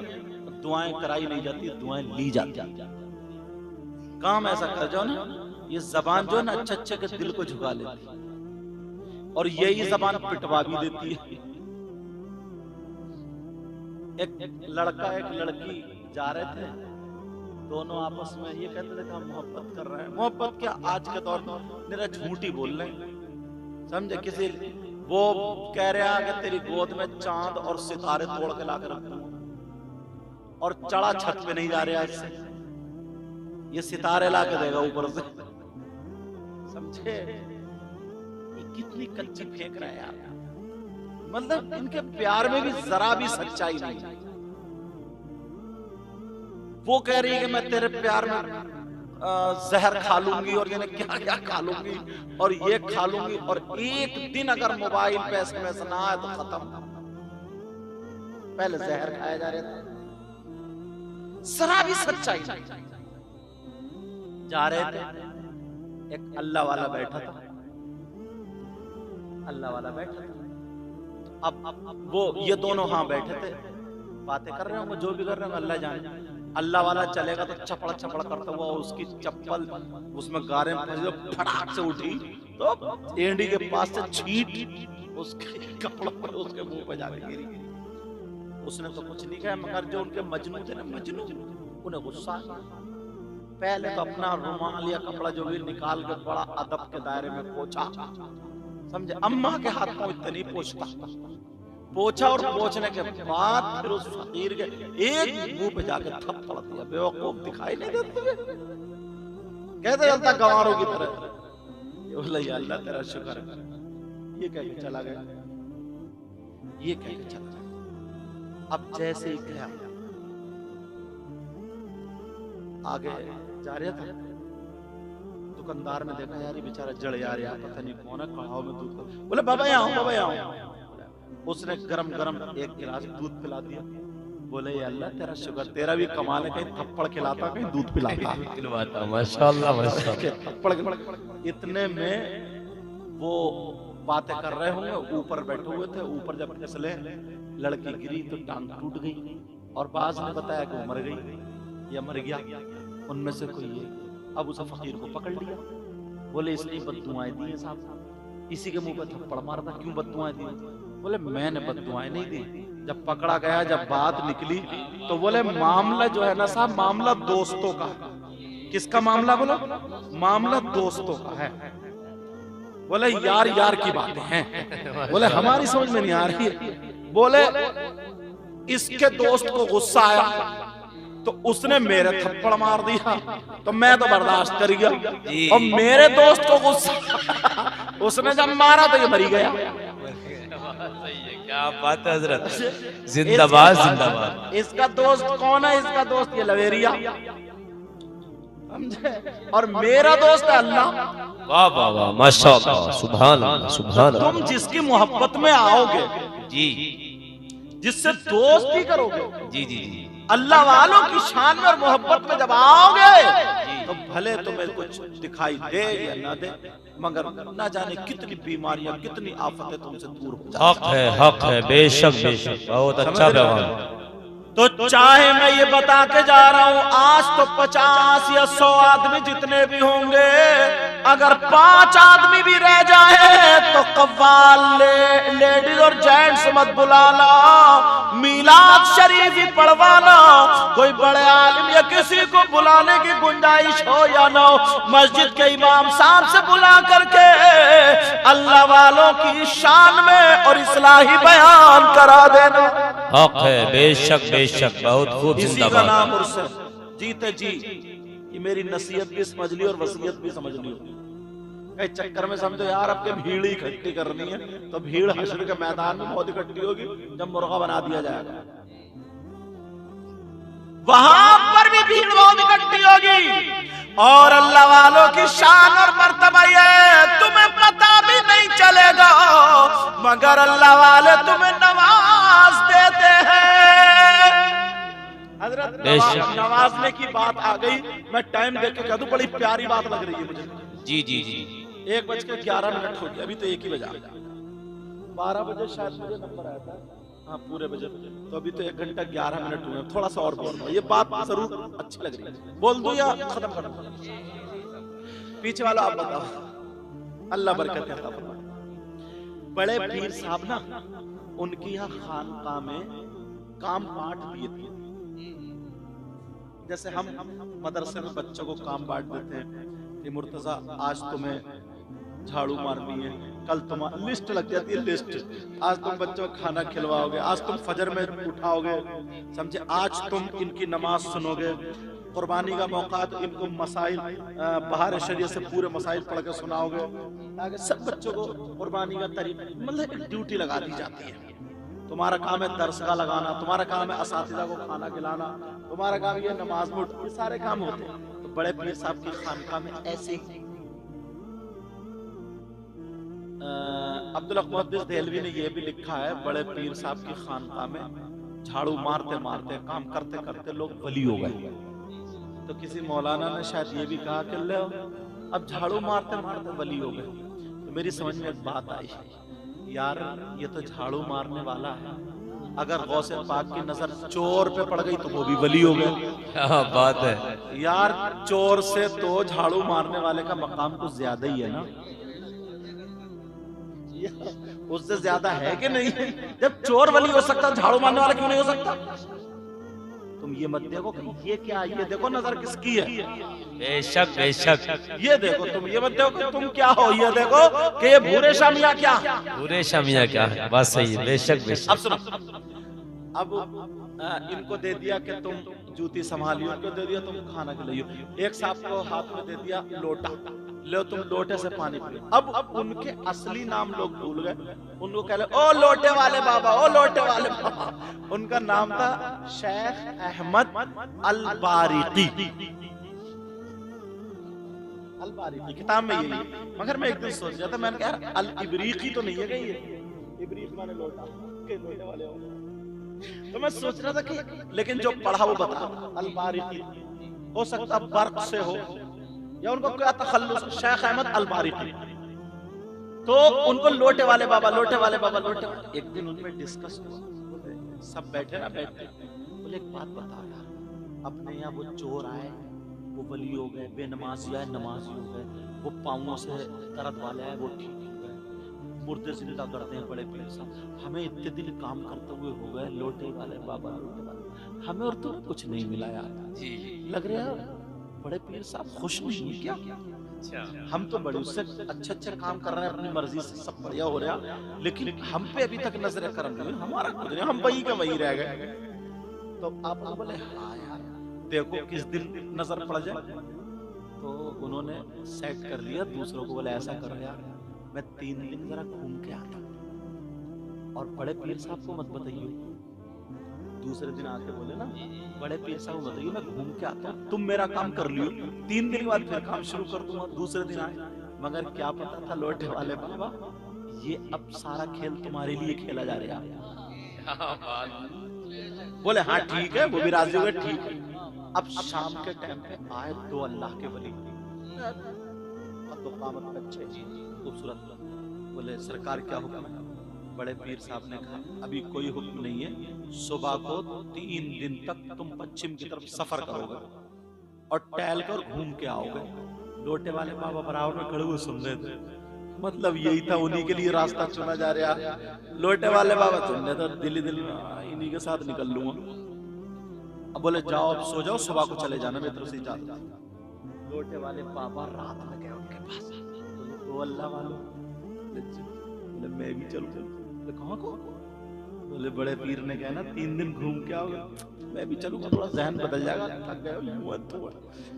दुआएं कराई नहीं जाती, दुआएं ली जाती। काम ऐसा कर जाओ ना, ये जबान जो है ना अच्छे अच्छे के दिल को झुका लेती है और यही जबान पिटवा भी देती है। एक लड़का एक लड़की जा रहे थे, दोनों आपस में ये कहते थे कि हम मोहब्बत कर रहे हैं। मोहब्बत क्या, आज के दौर में मेरा झूठी बोल रहे हैं, समझे? किसी वो कह रहा है कि तेरी गोद में चांद और सितारे तोड़ के लाकर रख दूं, और चढ़ा छत पे नहीं जा रहा इससे, ये सितारे ला के देगा ऊपर से, समझे? ये कितनी कच्ची फेंक रहे हैं यार। मतलब इनके प्यार में भी जरा भी सच्चाई नहीं। वो कह रही है कि मैं तेरे प्यार में जहर खा लूंगी और ये क्या क्या खा लूंगी और ये खा लूंगी, और एक दिन अगर मोबाइल पे एसएमएस ना आए तो खत्म। पहले जहर खाया जा रहा था, जरा भी सच्चाई नहीं। जा रहे थे, एक अल्लाह वाला बैठा था, अल्लाह वाला बैठा था। अब वो ये दोनों हाँ बैठे थे, बातें कर रहे होंगे, जो भी कर रहे होंगे अल्लाह जाने। अल्लाह वाला चलेगा तो चपड़ चपड़ करता हुआ उसकी चप्पल उसमें गारे में फंसी, फटाक से उठी तो एंडी के पास से छींट उसके कपड़ों पर उसके मुंह पे जाके गिरी। उसने तो कुछ नहीं कहा, मगर जो उनके मजनू थे ना, मजनू, उन्हें गुस्सा आया। पहले तो अपना रुमाल या कपड़ा जो भी निकाल के बड़ा अदब के दायरे में पोंछा, समझे? अम्मा के हाथ में इतना नहीं पोंछा, और पोंछने के बाद फिर उस फकीर के एक मुंह पे जाके थप्पड़ दिया। बेवकूफ दिखाई नहीं देते, कहते चलता गंवारों की तरह। ये बोला या अल्लाह तेरा शुक्र है, ये कह के चला गया, ये कह के चला गया। अब जैसे ही गया आगे जा रहा था, दुकानदार ने देखा यार ये बेचारा जड़ यार, पता नहीं कौन है, कढ़ाव में दूध। बोले बाबा यहाँ, बाबा यहाँ। उसने गरम गरम एक गिलास दूध पिला दिया। बोले ये अल्लाह तेरा शुक्र, तेरा भी कमाल है, कहीं थप्पड़ खिलाता कहीं दूध पिलाता। माशाअल्लाह माशाअल्लाह। थप्पड़। इतने में वो बातें कर रहे होंगे, ऊपर बैठे हुए थे, ऊपर जब फिसले लड़की गिरी तो टांग टूट गई, और बाज ने बताया कि वो मर गई या मर गया, उनमें से कोई है। अब उसे फकीर को पकड़ लिया, बोले इसने बददुआएं दी है साहब, इसी के मुंह पे थप्पड़ मारता, क्यों बददुआएं दी? बोले मैंने बददुआएं नहीं दी। जब पकड़ा गया, जब बात निकली तो बोले मामला जो है ना साहब, मामला दोस्तों का। किसका मामला? बोलो मामला दोस्तों का है। बोले यार यार की बातें हैं। बोले हमारी समझ में नहीं आ रही है। बोले इसके दोस्त को गुस्सा आया, तो उसने मेरे थप्पड़ मार दिया तो मैं तो बर्दाश्त कर गया, और मेरे दोस्त को गुस्सा उसने जब मारा तो ये मरी गया। क्या बात है हजरत, जिंदाबाद जिंदाबाद। इसका दोस्त कौन है? इसका दोस्त ये लवेरिया, समझे? और मेरा दोस्त है अल्लाह। वाह वाह वाह, माशाअल्लाह, सुभान अल्लाह सुभान अल्लाह। तुम जिसकी मोहब्बत में आओगे, जी, जिससे दोस्ती करोगे, जी जी जी, अल्लाह वालों की शान में और मोहब्बत में जब आओगे तो भले तुम्हें कुछ दिखाई दे या ना दे, मगर ना जाने कितनी बीमारियां, कितनी आफतें तुमसे दूर हो जाए। हक है, बेशक बेशक, बहुत अच्छा पैगाम। तो चाहे मैं ये बता के जा रहा हूं, आज तो 50 या 100 आदमी जितने भी होंगे, अगर 5 आदमी भी रह जाए तो कव्वाल लेडीज और जेंट्स मत बुलाना, मीलाद शरीफ ही पढ़वाना। कोई बड़े आलिम या किसी को बुलाने की गुंजाइश हो या ना हो, मस्जिद के इमाम साहब से बुला करके अल्लाह वालों की शान में और इस्लाही बयान करा देना। हक है, बेशक बेशक, बहुत खूब, इसी का जिंदाबाद। नाम मुर्शिद। जीते जी ये मेरी नसीहत भी समझ ली और वसीयत भी समझ ली। कई चक्कर में समझो यार अब के भीड़ ही इकट्ठी करनी है, तो भीड़ हश्र के मैदान में बहुत इकट्ठी होगी जब मुर्गा बना दिया जाएगा, वहां पर भी भीड़ बहुत इकट्ठी होगी। और अल्लाह वालों की शान और मर्तबा ये तुम्हें पता भी नहीं चलेगा, मगर अल्लाह वाले तुम्हें नवाज देते हैं। हजरत नवाजने की बात आ गई, मैं टाइम देख के कह दूं, बड़ी प्यारी बात लग रही है मुझे। जी जी जी, 1:11 हो गया, अभी तो 1 ही बजा, 12 बजे शायद मुझे नंबर आया था, हाँ पूरे बजे, तो अभी तो 1:11 हुए। थोड़ा सा और बोल, ये बात जरूर अच्छी लग रही है, बोल दूं या खत्म कर दूं? पीछे वाला आप बताओ, अल्लाह बरकत देता। बड़े पीर साहब ना, उनकी यहाँ खानकाह में काम बांट दिए थे। जैसे हम मदरसे में बच्चों को काम बांट देते हैं कि मुर्तजा आज तुम्हें झाड़ू मारनी है, कल तुम्हारी लिस्ट लग जाती है, लिस्ट, आज तुम बच्चों को खाना खिलवाओगे, आज तुम फजर में उठाओगे, समझे, आज तुम इनकी नमाज सुनोगे, कुर्बानी का मौका तो इनको मसाइल बाहर शरीयत से पूरे मसाइल पढ़ कर सुनाओगे, ताकि सब बच्चों को कुर्बानी का तरीका, मतलब एक ड्यूटी लगा दी जाती है। तुम्हारा काम है दरसगाह लगाना, तुम्हारा काम है असातिज़ा को खाना खिलाना, तुम्हारा काम ये नमाज में, ये सारे काम होते हैं। तो बड़े पीर साहब की खानकाह में ऐसे अब्दुल मुहद्दिस देहलवी ने यह भी लिखा है, बड़े पीर साहब की खानकाह में झाड़ू मारते मारते, काम करते करते लोग वली हो गए। तो किसी मौलाना ने शायद ये भी कहा कि लो अब झाड़ू मारते मारते वली हो गए। तो मेरी समझ में एक बात आई, यार ये तो झाड़ू मारने वाला है, अगर गौसे पाक की नजर चोर पे पड़ गई तो वो भी वली हो गए। क्या बात है यार, चोर से तो झाड़ू मारने वाले का मकाम कुछ ज्यादा ही है ना, उससे ज्यादा है कि नहीं? जब चोर वली हो सकता, झाड़ू मारने वाला क्यों नहीं हो सकता? तुम ये मत देखो कि ये क्या, ये देखो नजर किसकी है। बेशक बेशक, ये देखो, तुम ये मत देखो कि तुम क्या हो, ये देखो कि ये भूरे शामिया क्या, पूरे शमिया क्या है, बात सही है, बेशक बेशक। अब सुनो, अब इनको दे दिया कि तुम जूती संभालियो, इनको दे दिया तुम खाना खिलाइयो, एक साहब को हाथ में दे दिया लोटा, लो तुम लोटे से पानी पियो। अब उनके असली नाम लोग भूल गए, उनको कह ले ओ लोटे वाले बाबा, ओ लोटे वाले बाबा। उनका नाम था शेख अहमद अल-बारिकी। अल-बारिकी किताब में यही, मगर मैं एक दिन सोच रहा था, मैंने कहा यार अल-इबरीकी तो नहीं है कहीं, इबरीक माने लोटा, के लोटे वाले हो। तो मैं सोच रहा था कि लेकिन जो पढ़ा वो बता, अल-बारिकी हो सकता बर्क से हो, या उनको क्या तखल्लुस, शेख अहमद अल-बारिकी। तो उनको लोटे वाले बाबा, लोटे वाले बाबा, लोटे वाले। एक दिन उनमें डिस्कस हुआ, सब बैठे ना, बैठे बोले एक बात बता यार, अपने यहाँ वो चोर आए, वो वली हो गए, बेनमाजी आए, नमाजी हो गए, वो पाँवों से दर्द वाले आए, वो ठीक हो गए, मुर्दे जिंदा करते हैं बड़े पीर साहब, हमें इतने दिन काम करते हुए हो गए, लोटे वाले बाबा, लोटे वाले, हमें और तो कुछ नहीं मिला यार। जी, लग रहा है बड़े पीर साहब खुश नहीं है क्या? हम तो बड़े उससे अच्छे अच्छे काम कर रहे हैं, अपनी मर्जी से सब बढ़िया हो रहा, लेकिन हम पे अभी तक नजर करम नहीं, हमारा कुछ नहीं, हम वही का वही रह गए। तो आप बोले हाँ यार, देखो किस दिन नजर पड़ जाए। तो उन्होंने सेट कर लिया दूसरों को, बोले ऐसा करो यार, मैं 3 दिन जरा घूम के आता हूं और बड़े पीर साहब को मत बताइए। दूसरे दिन आके बोले ना, बड़े पीर साहब को बताइए मैं घूम के आता हूं, तुम मेरा काम कर लियो, 3 दिन के बाद फिर काम शुरू कर दूंगा। दूसरे दिन आए, मगर क्या पता था लोटे वाले बाबा, ये अब सारा खेल तुम्हारे लिए खेला जा रहा है। बोले हाँ ठीक है, वो भी राजी हुए, ठीक है। अब शाम के टाइम पे आए 2 अल्लाह के वली और 2 कामत बच्चे खूबसूरत। बोले सरकार क्या हुक्म है? बड़े पीर साहब ने कहा अभी कोई हुक्म नहीं है, सुबह को 3 दिन तक तुम पश्चिम की तरफ सफर करोगे और टहल कर घूम के आओगे। लोटे वाले बाबा बराबर में खड़े हुए सुन रहे थे, मतलब यही था, उन्हीं के लिए रास्ता चुना जा रहा। लोटे वाले बाबा सुन रहे थे, दिल्ली इन्हीं के साथ निकल लूंगा। अब बोले जाओ अब सो जाओ, सुबह को चले जाना, मेरी तरफ से इजाजत। लोटे वाले बाबा रात में गए उनके पास, बोले अल्लाह वालों, बोले मैं भी चलूं। बोले कहाँ को? बोले बड़े पीर ने कहा ना 3 दिन घूम के आओगे, मैं भी चलूंगा, थोड़ा जहन बदल जाएगा, थक गए।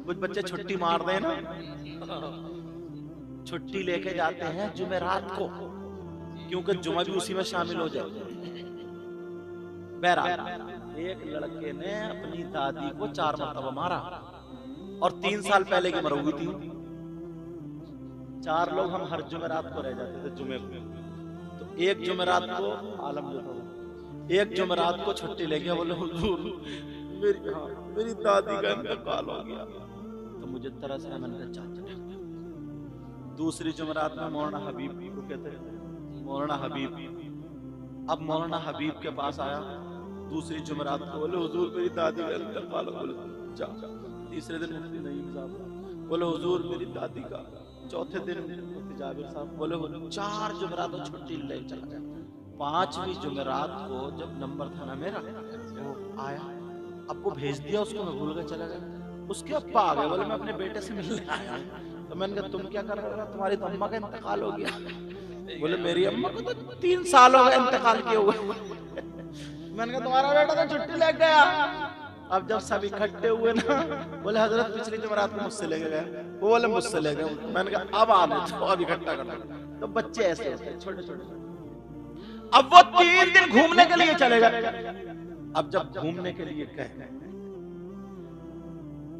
कुछ बच्चे छुट्टी मार दे ना, छुट्टी लेके जाते हैं जुमेरात को, क्योंकि जुमा भी उसी में शामिल हो जाए। बहरहाल एक लड़के ने अपनी दादी को 4 मरतबा मारा और 3 साल पहले की मर हुई थी। 4 लोग हम हर जुमेरात को रह जाते थे जुमे को। तो एक जुमेरात को आलम जो था, एक जुमेरात को छुट्टी ले गया, बोले हुजूर मेरी दादी का इंतकाल हो गया। तो मुझे तरस है, मैंने चाचा। दूसरी जुमेरात में मौलाना हबीब को कहते हैं, मौलाना हबीब। अब मौलाना हबीब के पास आया दूसरी जुमेरात को, बोले हुजूर मेरी दादी का इंतकाल हो गया। जा। तीसरे दिन मुफ्ती नईम साहब, बोले हुजूर मेरी दादी का। चौथे दिन मुफ्ती जाबिर साहब, बोले 4 जुमेरात को छुट्टी ले चला गया। 5वीं जुमेरात को जब नंबर था ना मेरा, वो आया, अब वो भेज दिया उसको, मैं भूल के चला गया। उसके अब्बा आ गए, बोले मैं अपने बेटे से मिलने आया। तो मैंने कहा तुम क्या कर रहे हो? तुम्हारी तो अम्मा का इंतकाल हो गया। बोले मेरी अम्मा को तो 3 साल हो गए इंतकाल किए हुए। मैंने कहा तुम्हारा बेटा तो छुट्टी ले गया। अब जब सब इकट्ठे हुए ना, बोले हजरत पिछली जुमेरात को मुझसे लेके गए, वो बोले मुझसे ले गए। मैंने कहा अब आने तो अब इकट्ठा करना। तो बच्चे ऐसे होते हैं छोटे छोटे। अब वो 3 दिन घूमने के लिए चले गए। अब जब घूमने के लिए कहे,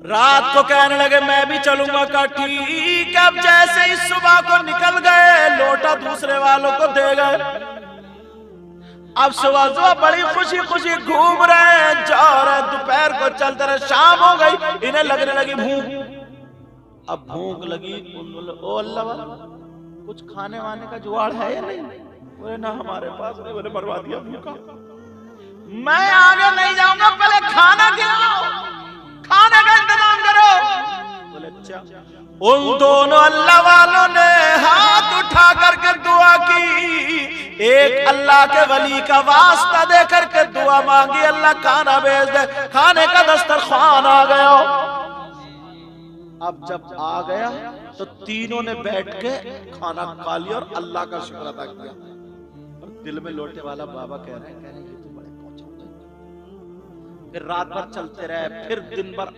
रात को कहने लगे मैं भी चलूंगा। का ठीक। अब जैसे ही सुबह को निकल गए, लोटा दूसरे वालों को दे गए। अब सुबह बड़ी खुशी खुशी घूम रहे हैं, जा रहे, दोपहर को चलते रहे, शाम हो गई, इन्हें लगने लगी भूख। अब भूख लगी, ओ अल्लाह वाला कुछ खाने वाने का जुगाड़ है या नहीं? बोले ना हमारे पास नहीं। बोले मरवा दिया भूखा। मैं आगे नहीं जाऊंगा, पहले खाना खिलाओ, खाने का इंतजाम करो। बोले अच्छा। उन दोनों अल्लाह वालों ने हाथ उठा करके दुआ की, एक अल्लाह के वली का वास्ता दे करके दुआ मांगी, अल्लाह खाना भेज दे। खाने का दस्तरखान आ गया। अब जब आ गया तो तीनों ने बैठ के खाना खा लिया और अल्लाह का शुक्र अदा किया। और दिल में लोटे वाला बाबा कह रहे हैं ये तो बड़े पहुंचे होते। फिर रात भर चलते रहे, फिर दिन भर,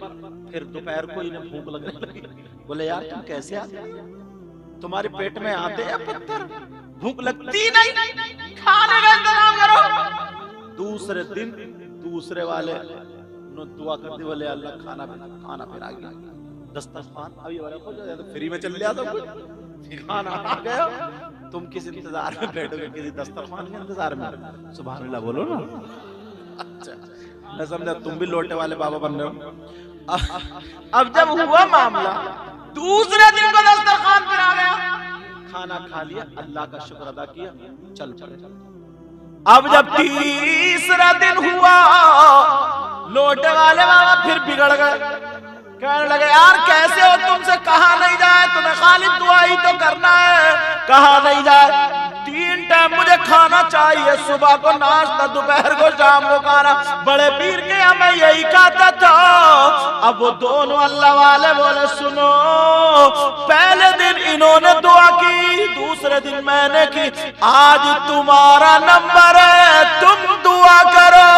फिर दोपहर को इन्हें भूख लगने लगी। बोले यार तुम कैसे आते? तुम्हारे पेट में आते हैं पत्थर, भूख लगती नहीं, खाने का इंतजाम करो। दूसरे दिन दूसरे वाले दुआ कर दी, बोले अल्लाह खाना फिर आ गया, दस्तरखान अभी तो फ्री में चल लिया, तो कुछ खाना आ गया। तुम किस इंतजार में बैठोगे? किसी दस्तरखान के इंतजार में? सुभान अल्लाह बोलो ना। अच्छा मैं समझा तुम भी लोटे वाले बाबा बन रहे हो। अब जब हुआ मामला, दूसरे दिन को दस्तरखान पर आ गया, खाना खा लिया, अल्लाह का शुक्र अदा किया, चल पड़े। अब जब तीसरा दिन हुआ, लोटे वाले बाबा फिर बिगड़ गए, कहने लगे यार कैसे हो? तुमसे कहा नहीं जाए, तुम्हें खाली दुआ ही तो करना है, कहा नहीं जाए। 3 टाइम मुझे खाना चाहिए, सुबह को नाश्ता, दोपहर को, शाम को खाना। बड़े पीर के यहाँ मैं यही कहता था। अब वो दोनों अल्लाह वाले बोले सुनो, पहले दिन इन्होंने दुआ की, दूसरे दिन मैंने की, आज तुम्हारा नंबर है, तुम दुआ करो।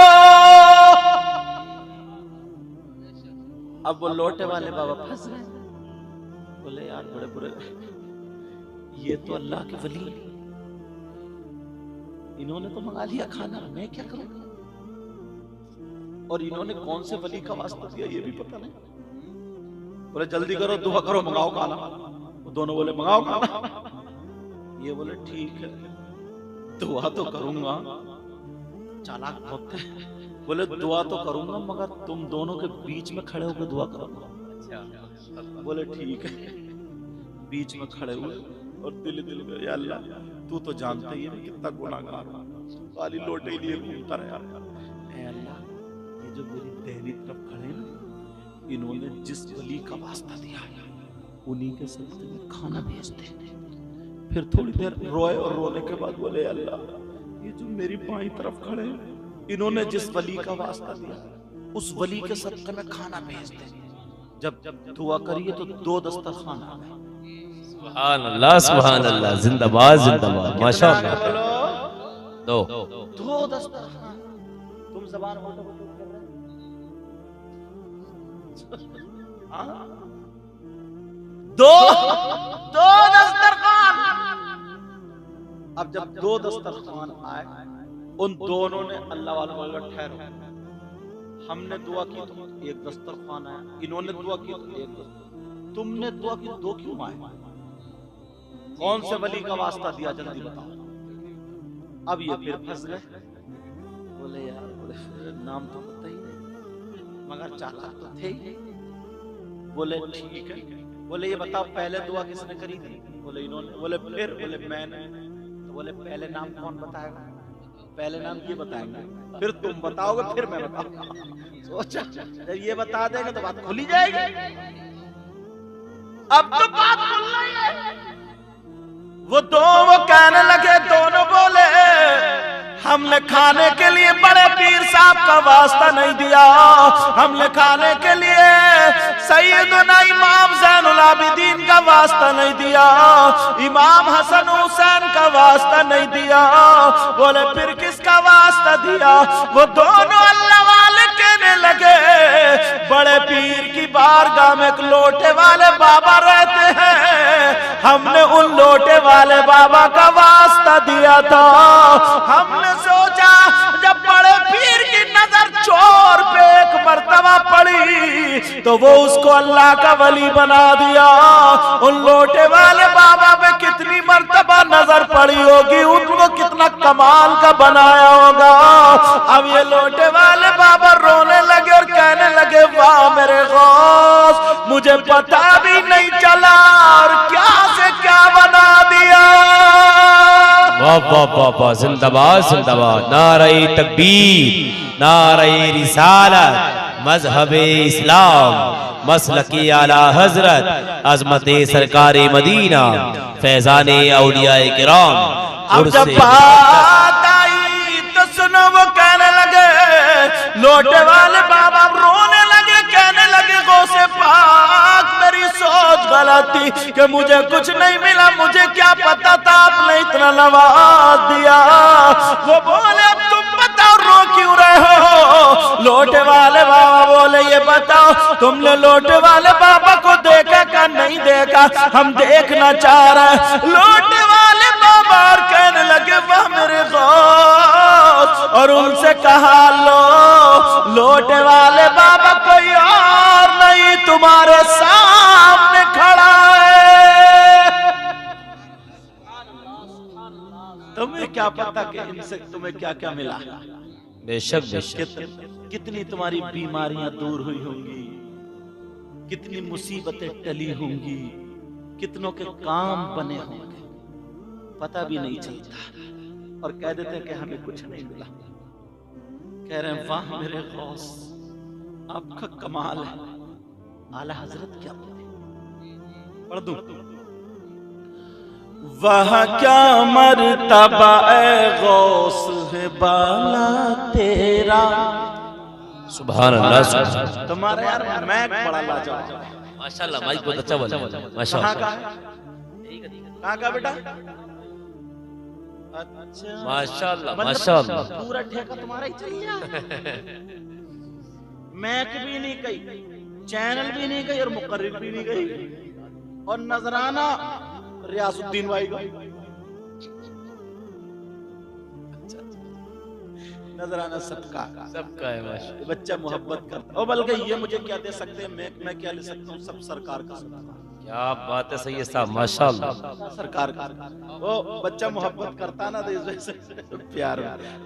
अब वो लोटे वाले बाबा फंस गए, बोले यार बड़े बुरे, ये तो अल्लाह के वली, इन्होंने तो मंगा लिया खाना, मैं क्या करूंगा? और इन्होंने कौन से वली का वास्ता दिया ये भी पता नहीं। बोले जल्दी करो, दुआ करो, मंगाओ खाना। वो दोनों बोले मंगाओ खाना। ये बोले ठीक है, दुआ तो करूंगा। चालाक बहुत थे, बोले दुआ तो करूंगा मगर तुम दोनों के बीच में खड़े होकर दुआ करूंगा। बोले ठीक है, बीच में खड़े हुए और दिल में या अल्लाह तू तो जानता ही है कितना गुनाहगार हूं, खाली लोटे ही लिए घूमता रहा। ऐ अल्लाह, ये जो मेरी दाहिनी तरफ खड़े ना, इन्होंने जिस वली का वास्ता दिया उन्हीं के सदक़े में खाना भेज दे। फिर थोड़ी देर रोए और रोने के बाद बोले अल्लाह, ये जो मेरी बाईं तरफ खड़े इन्होंने जिस वली का वास्ता दिया उस वली के सदक़े में खाना भेज दे। जब दुआ करिए तो 2 दस्तरखान आ गए। सुभान अल्लाह, सुभान अल्लाह, जिंदाबाद जिंदाबाद, माशाअल्लाह। दो दस्तरखान, तुम ज़बान मोटो कर रहे हो। दो दस्तरखान। अब जब 2 दस्तरखान आए, उन दोनों ने अल्लाह वालों को ठहरो, हमने दुआ की तो 1 दस्तरखान आया, इन्होंने दुआ की तो 1 दस्तरखान, तुमने दुआ की 2 क्यों आए? कौन से वली का वास्ता दिया जल्दी बताओ। अब ये फिर फंस गए, बोले यार बोले नाम तो पता ही नहीं मगर चालाक तो थे ही। बोले ठीक है, बोले ये बताओ पहले दुआ किसने करी थी? बोले इन्होंने। बोले फिर? बोले मैंने। तो बोले पहले नाम कौन बताएगा? पहले नाम ये बताएंगे, फिर तुम बताओगे, फिर मैं बताऊंगा। सोचा जब ये बता देंगे तो बात खुली जाएगी। अब तो बात खुल रही है। वो कहने लगे, दोनों बोले हमने खाने के लिए बड़े पीर साहब का वास्ता नहीं दिया, हमने खाने के लिए सैयदना इमाम ज़ैनुल आबिदीन का वास्ता नहीं दिया, इमाम हसन हुसैन का वास्ता नहीं दिया। बोले फिर किसका वास्ता दिया? वो दोनों अल्लाह वाले कहने लगे, बड़े पीर की बारगाह में एक लोटे वाले बाबा रहते हैं, हमने उन लोटे वाले बाबा का वास्ता दिया था। हमने सोचा जब बड़े पीर की नजर चोर पे एक मर्तबा पड़ी तो वो उसको अल्लाह का वली बना दिया। उन लोटे वाले बाबा पे कितनी मर्तबा नजर पड़ी होगी, उनको कितना कमाल का बनाया होगा। अब ये लोटे वाले बाबा रोने लगे और कहने लगे, वाह मेरे गौस, मुझे पता भी नहीं चला और क्या से क्या बना दिया। वाह वाह वाह वाह, जिंदाबाद जिंदाबाद, नारे तकबीर, नारे रिसालत, मजहबे इस्लाम, मसलकी आला हजरत, अजमते सरकारे मदीना, फैजाने औलियाए किराम। अब जब बात आई तो सुनो, वो कहने लगे, लोटे वाले बाबा रोने लगे, कहने लगे, गौसे पाक मेरी सोच गलत थी कि मुझे कुछ नहीं मिला, मुझे क्या पता था आपने इतना नवाज दिया। वो बोले अब तुम बताओ रो क्यों रहे हो? लोटे वाले बाबा बोले ये बताओ तुमने लोटे वाले बाबा को देखा क्या नहीं देखा? हम देखना चाह रहे हैं। लोटे वाले बाबा और कहने लगे, वाह मेरे गौस, और उनसे कहा लो लोटे वाले बाबा कोई और नहीं तुम्हारे सामने खड़ा है। तुम्हें क्या पता कि इनसे तुम्हें क्या क्या मिला? बेशक बेशक, कितनी तुम्हारी बीमारियां दूर हुई होंगी, कितनी मुसीबतें टली होंगी, कितनों के काम बने होंगे, पता भी नहीं चलता। और कह देते हैं कि हमें कुछ नहीं मिला। कह रहे हैं, वाह मेरे गौस, आपका कमाल है। आला हजरत क्या बोले? पढ़ दूं? वह क्या मर्तबा ए गौस है बाला तेरा। सुभान अल्लाह, सुभान अल्लाह। तुम्हारा यार मैं बड़ा लाजवाब, माशाअल्लाह, माइक बहुत अच्छा बोला, माशाअल्लाह। कहाँ का बेटा? अच्छा माशाअल्लाह माशाअल्लाह, पूरा ठेका तुम्हारा ही चल गया। मैं भी नहीं कही, चैनल भी नहीं गई और मुकर्रिर भी नहीं गई, और नजराना रियासुद्दीन भाई का नजराना सबका है माशाल्लाह। बच्चा मोहब्बत करता है। और बल्कि ये मुझे क्या दे सकते हैं, मैं क्या ले सकता हूँ, सब सरकार का क्या बात है, सही है साहब माशाल्लाह। सरकार का वो बच्चा मोहब्बत करता ना, तो इस वजह से प्यार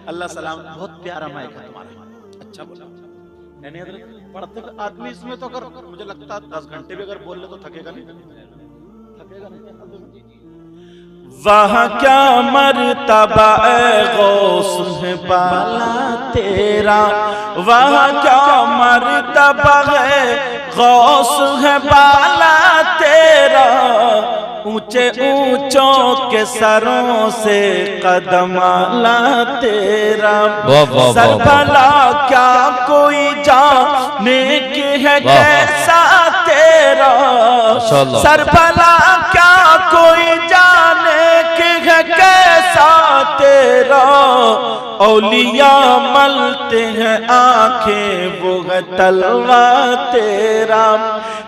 अल्लाह सलाम। बहुत प्यारा माइक है तुम्हारा, अच्छा बोला। यानी अगर पढ़ते आदमी इसमें तो अगर मुझे लगता है 10 घंटे भी अगर बोल ले तो थकेगा नहीं, थकेगा नहीं। वहाँ क्या मर्तबा गौस है बाला तेरा, वहाँ क्या मर्तबा है गौस है बाला तेरा, ऊंचे ऊंचों के सरों से कदम आला तेरा। सर भला क्या कोई जाने की है कैसा तेरा, सर भला क्या कोई जाने की है कैसा तेरा। औलिया मलते हैं आंखें वो है तलवा तेरा,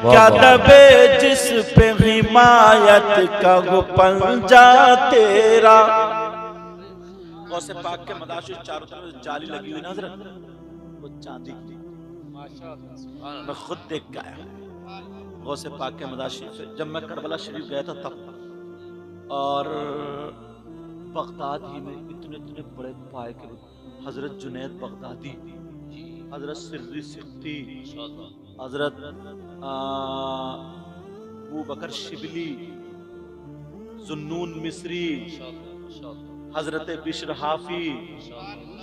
क्या दबे जिस पे हिमायत का वो पंजा तेरा। गौसे पाक के मदाशिर चारों तरफ जाली लगी हुई ना हज़रत, वो चांदी की, मैं खुद देख के आया गौसे पाक के मदाशिर से। जब मैं करबला शरीफ गया था तब, और बगदाद ही में इतने इतने बड़े पाए के हजरत जुनैद बगदादी, हजरत सिर्री सिक्ती, हजरत अबू बकर शिबली, जुन्नून मिस्री, हजरत बिश्र हाफी,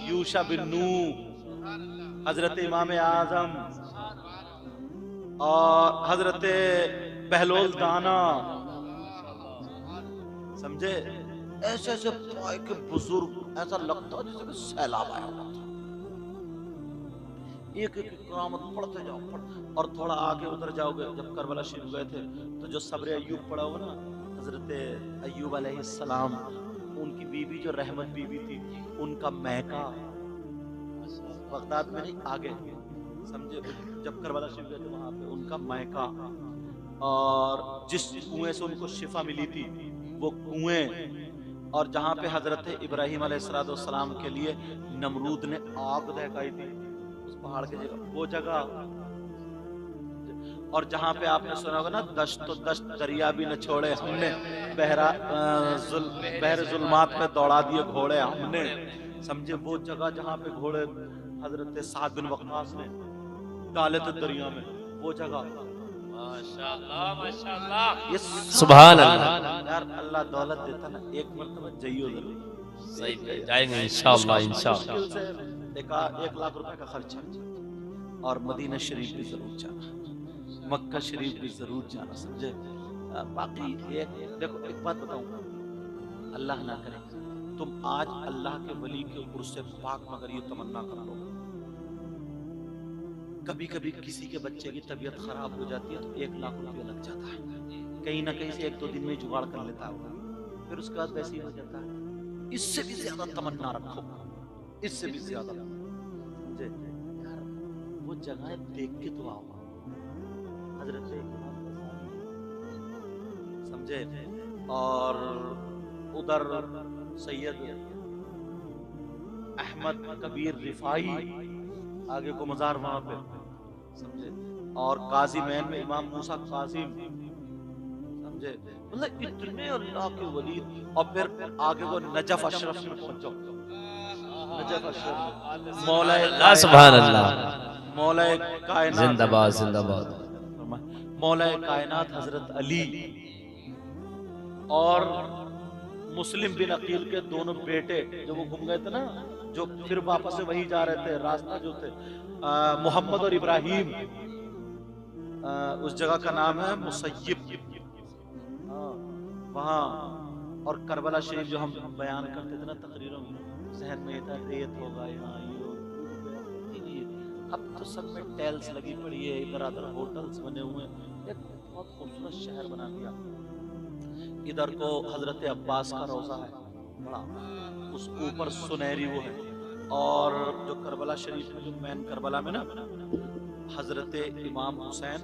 यूशा बिन नू, हजरत इमाम आजम और हजरत बहलोल दाना, समझे। ऐसे ऐसे पाए के बुजुर्ग, ऐसा लगता जैसे कि सैलाब आया हुआ था। एक एक करामत पढ़ते जाओ और थोड़ा आगे उधर जाओगे। जब करबला शरीफ गए थे तो जो सब्र अय्यूब पढ़ा हुआ ना, हजरत अय्यूब अलैहिस्सलाम, उनकी बीवी जो रहमत बीवी थी, उनका महका बगदाद में नहीं आगे, समझे। जब करबला शरीफ गए थे वहां पे उनका महका, और जिस कुएं से उनको शिफा मिली थी वो कुएं, और जहां पे हजरत इब्राहिम अलैहिस्सलाम के लिए नमरूद ने आग दहकाई थी उस पहाड़ के जगह, वो जगह। और जहां पे आपने सुना होगा ना, दश्त तो दश्त दरिया भी न छोड़े हमने, बहर जुल्मात में दौड़ा दिए घोड़े हमने, समझे। वो जगह जहां पे घोड़े हजरत साद बिन वक्कास ने डाले थे दरिया में, वो जगह। माशाल्लाह माशाल्लाह, ये सुभान अल्लाह। यार अल्लाह दौलत देता ना, एक मरतबा जाइयो जरूर, सही जाएंगे इंशाअल्लाह इंशाअल्लाह। मुश्किल से 1 लाख रुपए का खर्चा, और मदीना शरीफ भी जरूर जाना, मक्का शरीफ भी जरूर जाना, समझे। बाकी एक देखो, एक बात बताऊंगा, अल्लाह ना करे तुम आज अल्लाह के वली के उर्स पाक मगर ये तमन्ना कर लो, कभी कभी किसी के बच्चे की तबीयत खराब हो जाती है तो 1 लाख रुपया लग जाता है, कहीं ना कहीं से 1-2 दिन में जुगाड़ कर लेता होगा, फिर उसके बाद वैसे ही हो जाता है। इससे भी ज्यादा तमन्ना रखो, इससे भी ज्यादा, समझे। यार वो जगह देख के तो आओ, हजरत समझे, और उधर सैयद अहमद कबीर रिफाई आगे को मजार वहां पे, समझे। और काजी मैन में इमाम मूसा कासिम, समझे। मतलब इतने अल्लाह के वली, और फिर आगे को नजफ अशरफ में पहुंचो, नजफ अशरफ, मौलाए सुभान अल्लाह, मौलाए कायनात जिंदाबाद जिंदाबाद, मौलाए कायनात हजरत अली, और मुस्लिम बिन अकील के दोनों बेटे जो वो गुम गए थे ना, जो फिर वापस से वही जा रहे थे, रास्ता जो थे मोहम्मद और इब्राहिम, उस जगह का नाम है मुसय्यब, वहाँ। और करबला शरीफ जो हम बयान करते थे ना तकरीरों में, जहन में था रेत होगा यहाँ, अब तो सब में टेल्स लगी पड़ी है, इधर उधर होटल्स बने हुए हैं, एक बहुत खूबसूरत शहर बना दिया। इधर को हजरत अब्बास का रोजा है बड़ा, उस ऊपर सुनहरी वो है। और जो करबला शरीफ में, जो मैन करबला में ना, हजरत इमाम हुसैन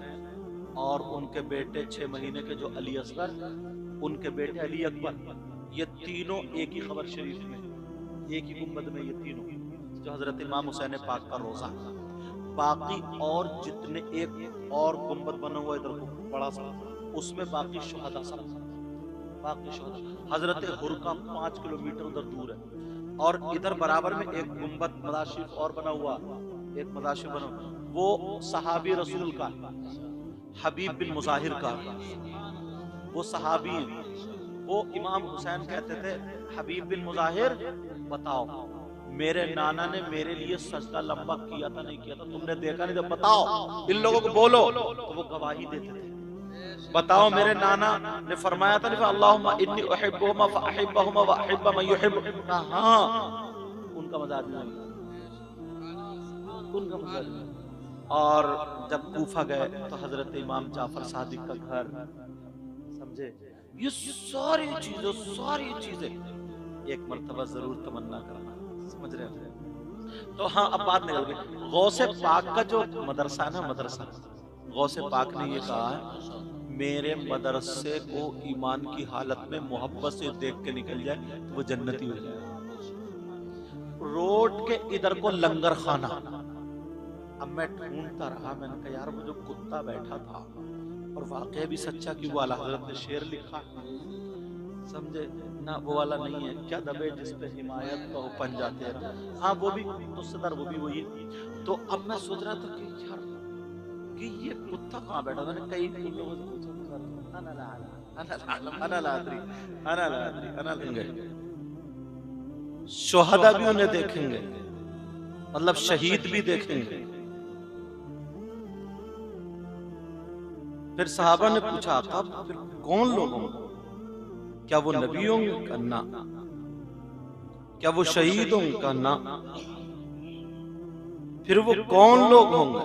और उनके बेटे 6 महीने के जो अली असगर, उनके बेटे अली अकबर, ये तीनों एक ही खबर शरीफ में, एक ही गुंबद में, ये तीनों जो हजरत इमाम हुसैन पाक का रोजा। बाकी और जितने एक और गुंबद बना हुआ इधर को बड़ा सा, उसमें बाकी शुहदा सब, बाकी शुहदा। हजरत हुर का 5 किलोमीटर उधर दूर है, और इधर बराबर में एक गुंबद मदाशिफ और बना हुआ, एक मदाशिफ बना, वो सहाबी रसूल का हबीब बिन मुजाहिर का, वो सहाबी, वो इमाम हुसैन कहते थे हबीब बिन मुजाहिर, बताओ मेरे नाना ने मेरे लिए सजदा लंबा किया था नहीं किया था, तुमने देखा नहीं था, बताओ इन लोगों को बोलो। तो वो गवाही देते थे, बताओ मेरे नाना ने फरमाया था नहीं, अल्लाहुम्मा इन्नी उहिब्बुहुमा फअहिब्बहुमा व अहिब्ब मन युहिब्ब। हाँ, उनका मजाक नहीं, उनका मजाक नहीं। और जब कूफा गए तो हजरत इमाम जाफर सादिक का घर, समझे, ये सारी चीजें एक मर्तबा जरूर तमन्ना करना, समझ रहे हैं। तो हाँ, अब बात निकल गई। गौसे पाक का जो मदरसा है ना, मदरसा, गौसे पाक ने ये कहा है, मेरे मदरसे को ईमान की हालत में मोहब्बत से देख के निकल जाए तो वो जन्नती हो जाए। रोड के इधर को लंगर खाना, अब मैं ढूंढता रहा, मैंने कहा यार वो जो कुत्ता बैठा था, और वाकई भी सच्चा कि वो आला हजरत ने शेर लिखा, समझे ना, वो वाला नहीं है क्या, दबे जिस पे हिमायत तो पन जाते हैं। हाँ वो भी तो सदर, वो भी वही। तो अब मैं सोच रहा था कि यार कि ये कुत्ता कहाँ बैठा था। मैंने कई लोगों से पूछा, शोहदा भी उन्हें देखेंगे, मतलब शहीद भी देखेंगे। फिर सहाबा ने पूछा, अब फिर कौन लोग होंगे, क्या वो नबियों का ना, क्या वो शहीदों का ना, फिर वो कौन लोग होंगे।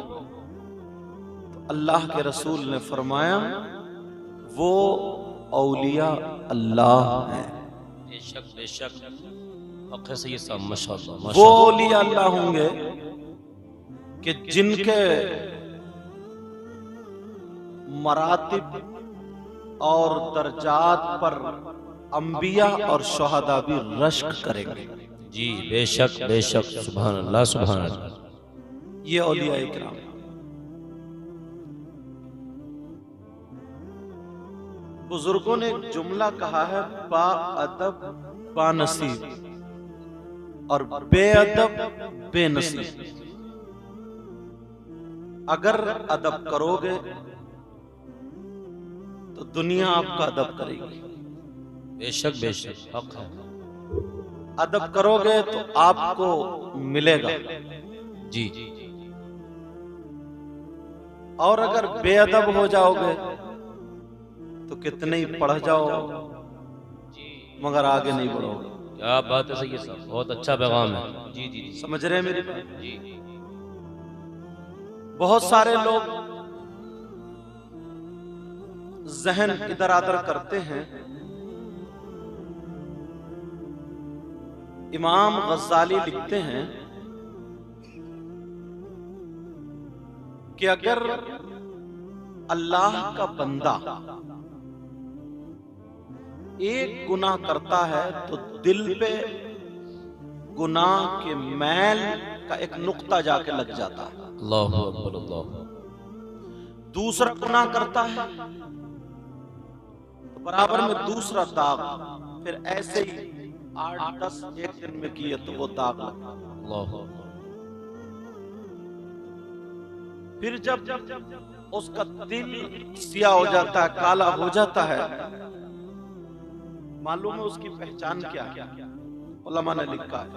तो अल्लाह के रसूल ने फरमाया, वो औलिया अल्लाह है। बेशक बेशक, माशाअल्लाह, वो औलिया अल्लाह होंगे कि जिनके मरातिब और दर्जात पर अंबिया और शुहदा भी रश्क करेंगे। जी बेशक बेशक, सुभान अल्लाह सुभान अल्लाह। ये औलिया इकराम। बुजुर्गों ने एक जुमला कहा है, बा अदब बा नसीब और बेअदब बेनसीब। अगर अदब करोगे तो दुनिया आपका अदब करेगी। बेशक बेशक, हक है। अदब करोगे तो आपको मिलेगा। जी, और अगर बेअदब हो जाओगे तो कितने ही पढ़ जाओ मगर आगे नहीं बढ़ोगे। क्या बात है सैयद साहब, बहुत अच्छा पैगाम है। जी जी जी, समझ रहे हैं मेरी बात? जी बहुत सारे लोग जहन इधर आदर करते हैं। इमाम गज़ाली लिखते हैं कि अगर अल्लाह का बंदा एक गुनाह करता है तो दिल पे गुनाह के मैल का एक नुक्ता जाके लग जाता है। अल्लाहु अकबर, अल्लाह। दूसरा गुनाह करता है तो बराबर में दूसरा दाग, फिर ऐसे ही 8-10 एक दिन में किए तो वो दाग लगता। अल्लाहु अकबर। फिर जब उसका दिल सिया हो जाता है, काला हो जाता है, मालूम है उसकी पहचान क्या है? उलमा ने लिखा है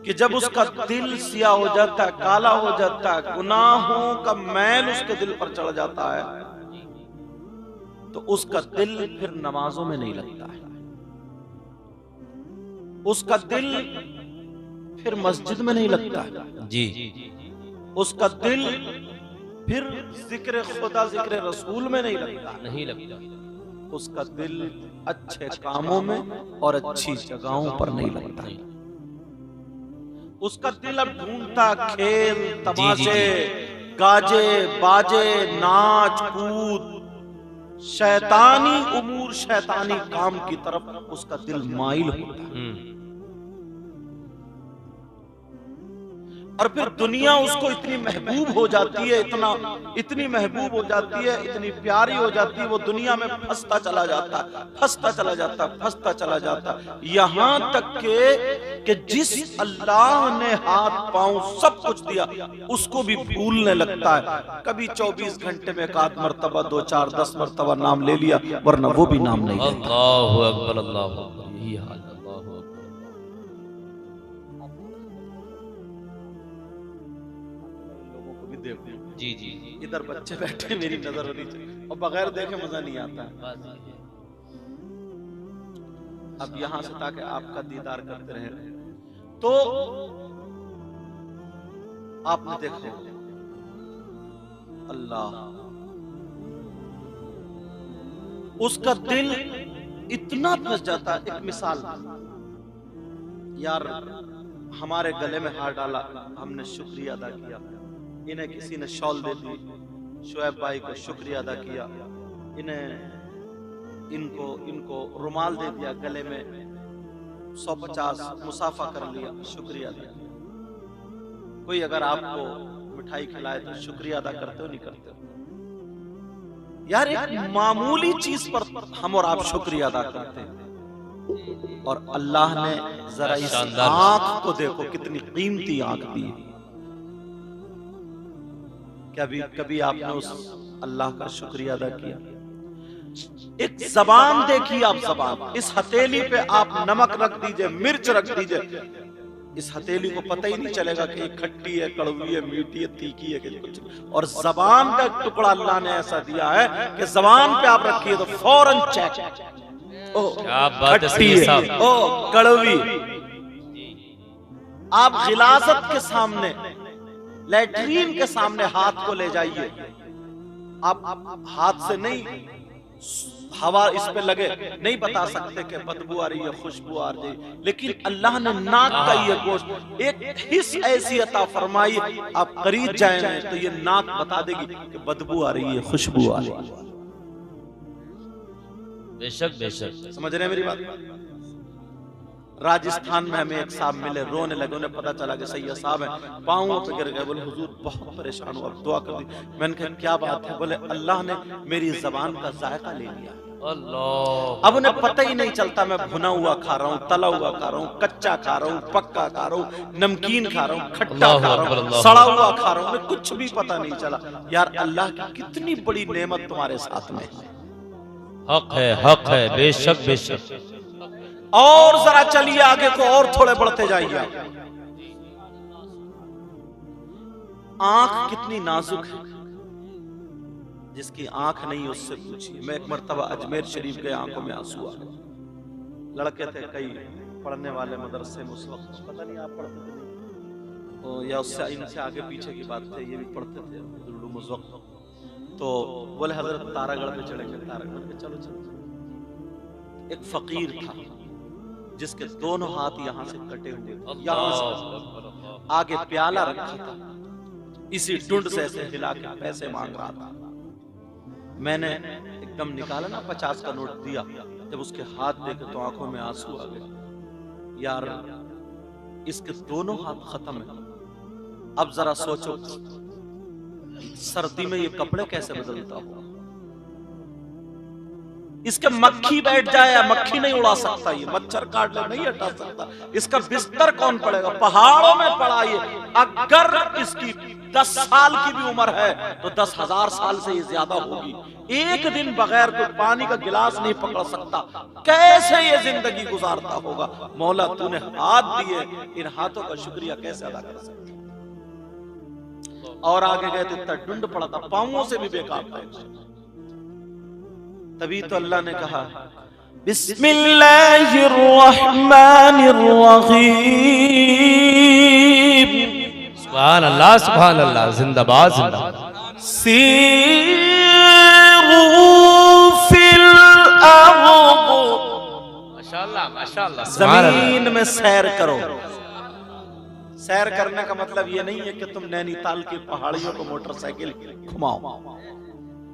कि जब उसका दिल सिया हो जाता है, काला हो जाता है, गुनाहों का मैल उसके दिल पर चढ़ जाता है, तो उसका दिल फिर नमाजों में नहीं लगता है। उसका दिल फिर मस्जिद में नहीं लगता है। जी, उसका दिल फिर जिक्र खुदा जिक्र रसूल में नहीं लगता, नहीं लगता। उसका दिल अच्छे कामों में और अच्छी जगहों पर नहीं लगता। उसका दिल अब ढूंढता खेल तमाशे, गाजे बाजे, नाच कूद, शैतानी उमूर, शैतानी काम की तरफ उसका दिल माइल होता है। और फिर दुनिया उसको इतनी महबूब हो जाती है, इतनी महबूब हो जाती है, इतनी प्यारी हो जाती है, वो दुनिया में फंसता चला जाता, फंसता चला जाता, फंसता चला जाता, यहाँ तक कि जिस अल्लाह ने हाथ पांव सब कुछ दिया उसको भी भूलने लगता है। कभी 24 घंटे में 1 मरतबा, 2 4 10 मरतबा नाम ले लिया, वरना वो भी नाम नहीं लेता। अल्लाहु अकबर, अल्लाहु अकबर, यही हाल है। अल्लाहु अकबर। देखो जी जी जी, इधर बच्चे बैठे, मेरी नजर होनी चाहिए, और बगैर देखे मजा नहीं आता है। बात ये है। अब यहां से ताकि आपका दीदार करते रहे, तो आपने देखो अल्लाह, उसका दिल इतना फंस जाता है। एक मिसाल, यार हमारे गले में हाथ डाला, हमने शुक्रिया अदा किया, इन्हें किसी ने शॉल दे दी, शुएब भाई को शुक्रिया अदा किया, इनको रुमाल दे दिया, गले में 150 मुसाफा कर लिया, शुक्रिया दिया। कोई अगर आपको मिठाई खिलाए तो शुक्रिया अदा करते हो, नहीं करते हो? यार एक मामूली चीज पर हम और आप शुक्रिया अदा करते हैं, और अल्लाह ने जरा इस आंख को देखो, कितनी कीमती आंख दी है। कभी आपने उस अल्लाह का शुक्रिया अदा किया? एक जबान देखिए आप, जबान, इस हथेली पे आप नमक रख दीजिए, मिर्च रख दीजिए, इस हथेली को पता ही नहीं चलेगा कि खट्टी है, कड़वी है, मीठी है, तीखी है, कि कुछ। और जबान का एक टुकड़ा अल्लाह ने ऐसा दिया है कि जबान पे आप रखिए तो फौरन चेक, ओ खट्टी है, ओ कड़वी। आप गिलासत के सामने, लैट्रीन के सामने हाथ को ले जाइए, आप हाथ से नहीं, हवा इस पे लगे, नहीं बता सकते कि बदबू आ रही है, खुशबू आ रही है, लेकिन अल्लाह ने नाक का ये गोश्त, एक हिस्स ऐसी अता फरमाई, आप करीब जाएं तो ये नाक बता देगी कि बदबू आ रही है, खुशबू आ रही है। बेशक बेशक, समझ रहे हैं मेरी बात? राजस्थान में हमें एक साहब मिले, रोने लगे, उन्हें पता चला कि सैयद साहब हैं, पांवों पे गिर गए, बोले हुजूर बहुत परेशान हुआ, दुआ कर दी। मैंने कहा क्या बात है? बोले अल्लाह ने मेरी जबान का जायका ले लिया। अल्लाह, अब उन्हें पता ही नहीं चलता मैं भुना हुआ खा रहा हूँ, तला हुआ खा रहा हूँ, कच्चा खा रहा हूँ, पक्का खा रहा हूँ, नमकीन खा रहा हूँ, खट्टा खा रहा हूँ, सड़ा हुआ खा रहा हूँ, उन्हें कुछ भी पता नहीं चला। यार अल्लाह की कितनी बड़ी नेमत तुम्हारे साथ में है। हक है, बेशक बेशक। और जरा चलिए आगे को, और थोड़े बढ़ते जाइए। आंख कितनी नाजुक है, जिसकी आंख नहीं उससे पूछिए। मैं एक मर्तबा अजमेर शरीफ गए, आंखों में आंसू आ गए। लड़के थे कई पढ़ने वाले मदरसे में उस वक्त, पता नहीं आप पढ़ते थे नहीं, या उससे इनसे आगे पीछे की बात है, ये भी पढ़ते थे उस वक्त। तो बोले हजरत तारागढ़ पे चलेंगे, तारागढ़ पे चलो चलो। एक फकीर था जिसके दोनों हाथ यहाँ से कटे हुए, यहाँ से आगे प्याला रखा था, इसी टुंड से ऐसे हिला के पैसे मांग रहा था। मैंने एकदम निकाला ना 50 का नोट दिया, जब उसके हाथ देखे तो आंखों में आंसू आ गए। यार इसके दोनों हाथ खत्म है। अब जरा सोचो सर्दी में ये कपड़े कैसे बदलता होगा? इसके मक्खी बैठ जाए, मक्खी नहीं उड़ा सकता, ये मच्छर काट ले नहीं हटा सकता, इसका बिस्तर कौन पड़ेगा? पहाड़ों में पड़ा ये। अगर इसकी 10 साल की भी उम्र है तो 10,000 साल से ये ज्यादा होगी। एक दिन बगैर कोई पानी का गिलास नहीं पकड़ सकता, कैसे ये जिंदगी गुजारता होगा? मौला तूने हाथ दिए, इन हाथों का शुक्रिया कैसे अदा कर सकते? और आगे गए तो इतना ढूंढ पड़ा था, पांवों से भी बेकार था। तभी तो अल्लाह ने कहा बिस्मिल्लाहिर्रहमानिर्रहीम। सुभान अल्लाह, सुभान अल्लाह, जिंदाबाद जिंदाबाद। सीरू फिल अर्द, माशाअल्लाह माशाअल्लाह। जमीन में सैर करो, सैर करने का मतलब ये नहीं है कि तुम नैनीताल की पहाड़ियों को मोटरसाइकिल घुमाओ,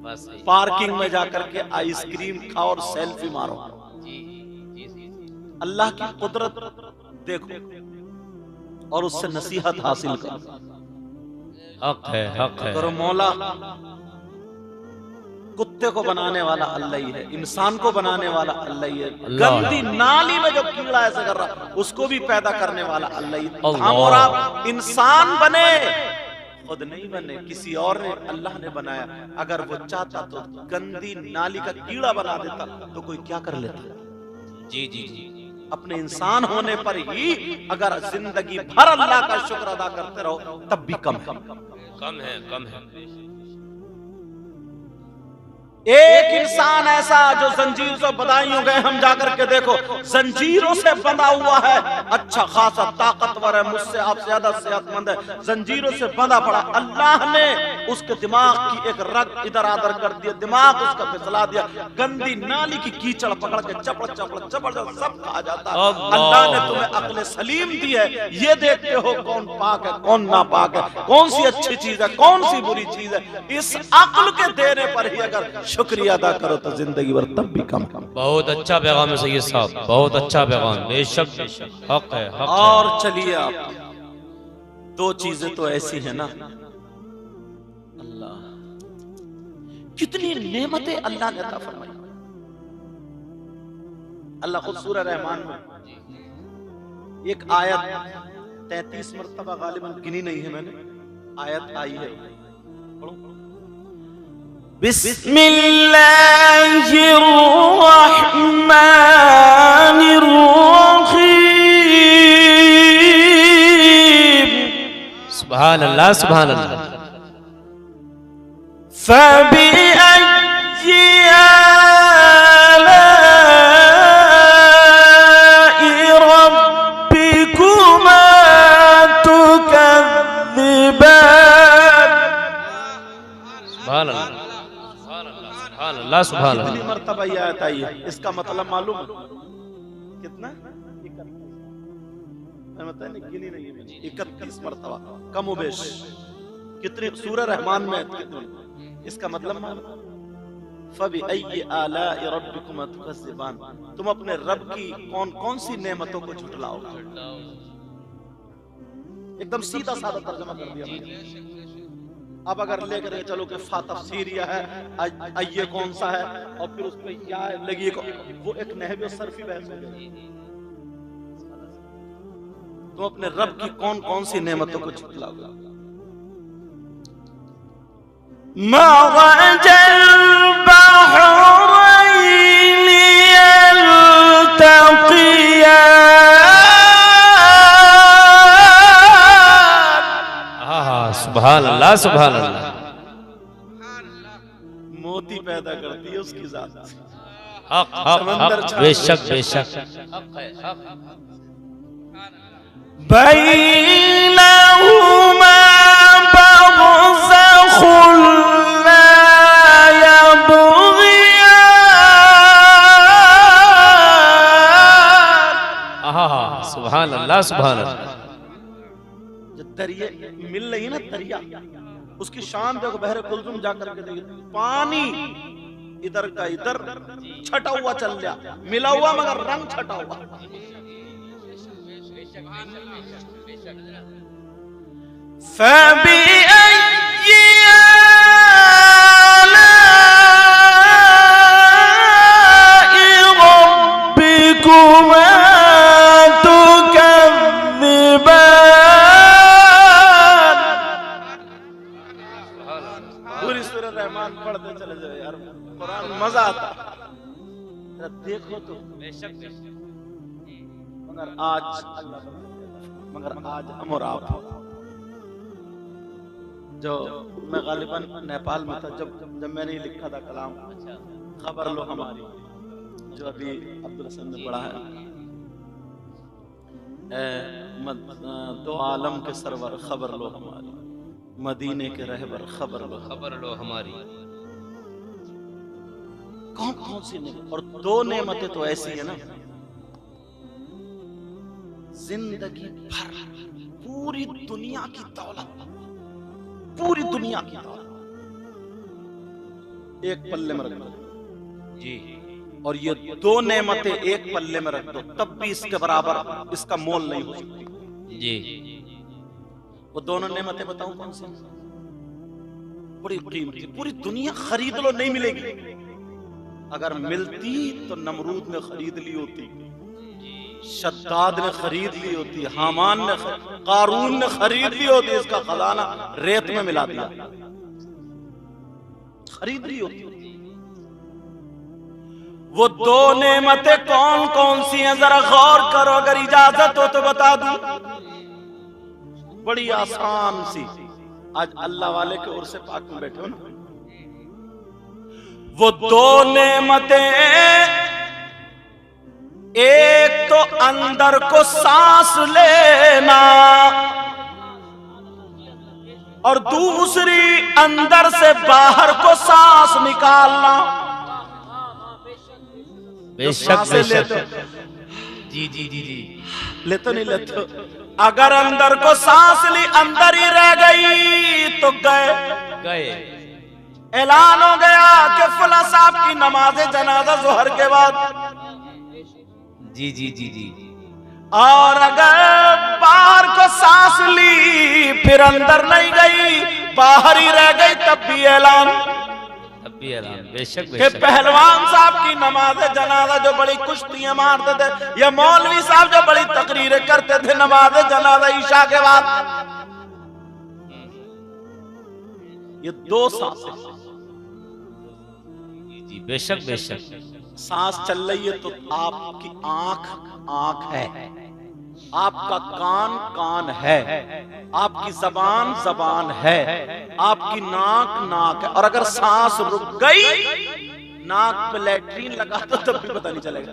बस पार्किंग में जाकर के आइसक्रीम खाओ और सेल्फी मारो। अल्लाह की कुदरत देखो और उससे नसीहत हासिल करो। हक है, हक है। करो मौला, कुत्ते को बनाने वाला अल्लाह ही है, इंसान को बनाने वाला अल्लाह ही है, गंदी नाली में जो कीड़ा ऐसा कर रहा उसको भी पैदा करने वाला अल्लाह ही है। हम और आप इंसान बने, खुद नहीं बने, किसी और ने, अल्लाह ने बनाया। अगर वो चाहता तो गंदी नाली का कीड़ा बना देता तो कोई क्या कर लेता। जी जी जी। अपने इंसान होने पर ही अगर जिंदगी भर अल्लाह का शुक्र अदा करते रहो तब भी कम है, कम है, कम है। एक इंसान ऐसा जो जंजीर से बंधाइयों गए, हम जाकर के देखो जंजीरों से बंधा हुआ है, अच्छा खासा ताकतवर है, मुझसे आप ज्यादा सेहतमंद है, जंजीरों से बंधा पड़ा। अल्लाह ने उसके दिमाग की एक रग इधर आदर कर दिया, दिमाग उसका फिसला दिया, गंदी नाली की कीचड़ पकड़ के चपड़ चपड़ चपड़ सब खा जाता है। अल्लाह ने तुम्हें अक्ल सलीम दी है, ये देखते हो कौन पाक है कौन ना पाक है, कौन सी अच्छी चीज है कौन सी बुरी चीज है। इस अक्ल के देने पर ही अगर शुक्रिया अदा करो तो जिंदगी भर तब भी कम। बहुत अच्छा पैगाम है सैयद साहब, बहुत अच्छा पैगाम। बेशक बेशक, हक है, हक है। और चलिए आप, दो चीजें तो ऐसी है ना, अल्लाह कितनी नेमतें अल्लाह ने अता फरमाई। अल्लाह खुद सूरह रहमान में एक आयत 33 मरतबा गालिबन गिनी नहीं है मैंने, आयत आई है, पढ़ो। बिस्मिल्लाहिर्रहमानिर्रहीम। सुभान अल्लाह, सुभान अल्लाह। फबिअय्यि आलाइ रब्बिकुमा तुकज़्ज़िबान। सुभान अल्लाह, अल्लाह सुभान अल्लाह। कितनी मर्तबा ये आयत आई है, इसका मतलब मालूम है कितना? 31 मर्तबा, कम उबेश। कितनी सूरह रहमान में कितनी? इसका मतलब मालूम, फबिअय्यि आलाइ रब्बिकुमा तुकज़्ज़िबान, तुम अपने रब की कौन कौन सी नेमतों को झुटलाओगे। एकदम सीधा साधा तर्जुमा कर दिया मैंने। अब अगर लेकर चलो कि तफसीरिया है, ये कौन सा है, और फिर उस पर क्या लगी, वो एक नहवी और सरफी बहस हो गई। तो अपने रब की कौन कौन सी नेमतों को झुटलाओगे। मरजल बहरैन यल्तक़ियान। सुभान अल्लाह, सुभान अल्लाह। मोती पैदा करती है उसकी जात। हक हक, बेशक बेशक। बैनहुमा बरज़ख़ुन ला यबग़ियान। सुभान अल्लाह, सुभान अल्लाह। दरिया मिल रही है ना, दरिया, उसकी शान देखो। बहरे कुलजुम जाकर के देखिए, पानी इधर का इधर छटा हुआ चल गया, मिला हुआ मगर रंग छटा हुआ। फबिअय्यि आलाइ रब्बिकुमा तुकज़्ज़िबान। पूरी सूरह रहमान पढ़ते चले जाओ यार, कुरान मजा आता। देखो तो मगर आज हम और आप, जो मैं गालिबन नेपाल में था जब मैंने लिखा था कलाम खबर लो हमारी, जो अभी अब्दुल हसन ने पढ़ा है, दो आलम के सरवर खबर लो हमारी, मदीने के रहबर खबर लो हमारी। कौन कौन सी नेमत, और दो नेमतें तो ऐसी है ना, जिंदगी भर पूरी दुनिया की दौलत, पूरी दुनिया की दौलत एक पल्ले में रख दो जी और ये दो नेमतें एक पल्ले में रख दो, तब भी इसके बराबर इसका मोल नहीं हो सकती। जी वो दोनों नेमतें बताऊं कौन सी? बड़ी कीमती, पूरी दुनिया खरीद लो नहीं मिलेगी। अगर मिलती तो नमरूद ने खरीद ली होती, शद्दाद ने खरीद ली होती, हामान ने कारून ने खरीद ली होती, इसका खजाना रेत में मिला दिया, खरीद ली होती। वो दो नेमतें कौन कौन सी हैं जरा गौर करो, अगर इजाजत हो तो बता दूं। बड़ी आसान सी, आज अल्लाह वाले के उर्स पाक में बैठे हो ना, वो दो नेमतें, एक तो अंदर को सांस लेना और दूसरी अंदर से बाहर को सांस निकालना। बेशक बेशक जी जी जी जी लेते नहीं लेते। अगर अंदर को सांस ली अंदर ही रह गई तो गए। ऐलान हो गया कि फला साहब की नमाज जनाजा जोहर के बाद। जी जी जी जी और अगर बाहर को सांस ली फिर अंदर नहीं गई, बाहर ही रह गई, तब भी ऐलान। बेशक कि पहलवान साहब की नमाज जनाजा जो बड़ी कुश्तियां मारते थे, या मौलवी साहब जो बड़ी तकरीरें करते थे नमाज जनाजा ईशा के बाद, ये दो सांसें। जी बेशक बेशक। सांस चल रही है तो आपकी आंख आंख है, आपका कान कान है, आपकी जबान जबान है, आपकी नाक नाक है। और अगर सांस रुक गई, नाक पे लैट्रीन लगा तो तब भी पता नहीं चलेगा।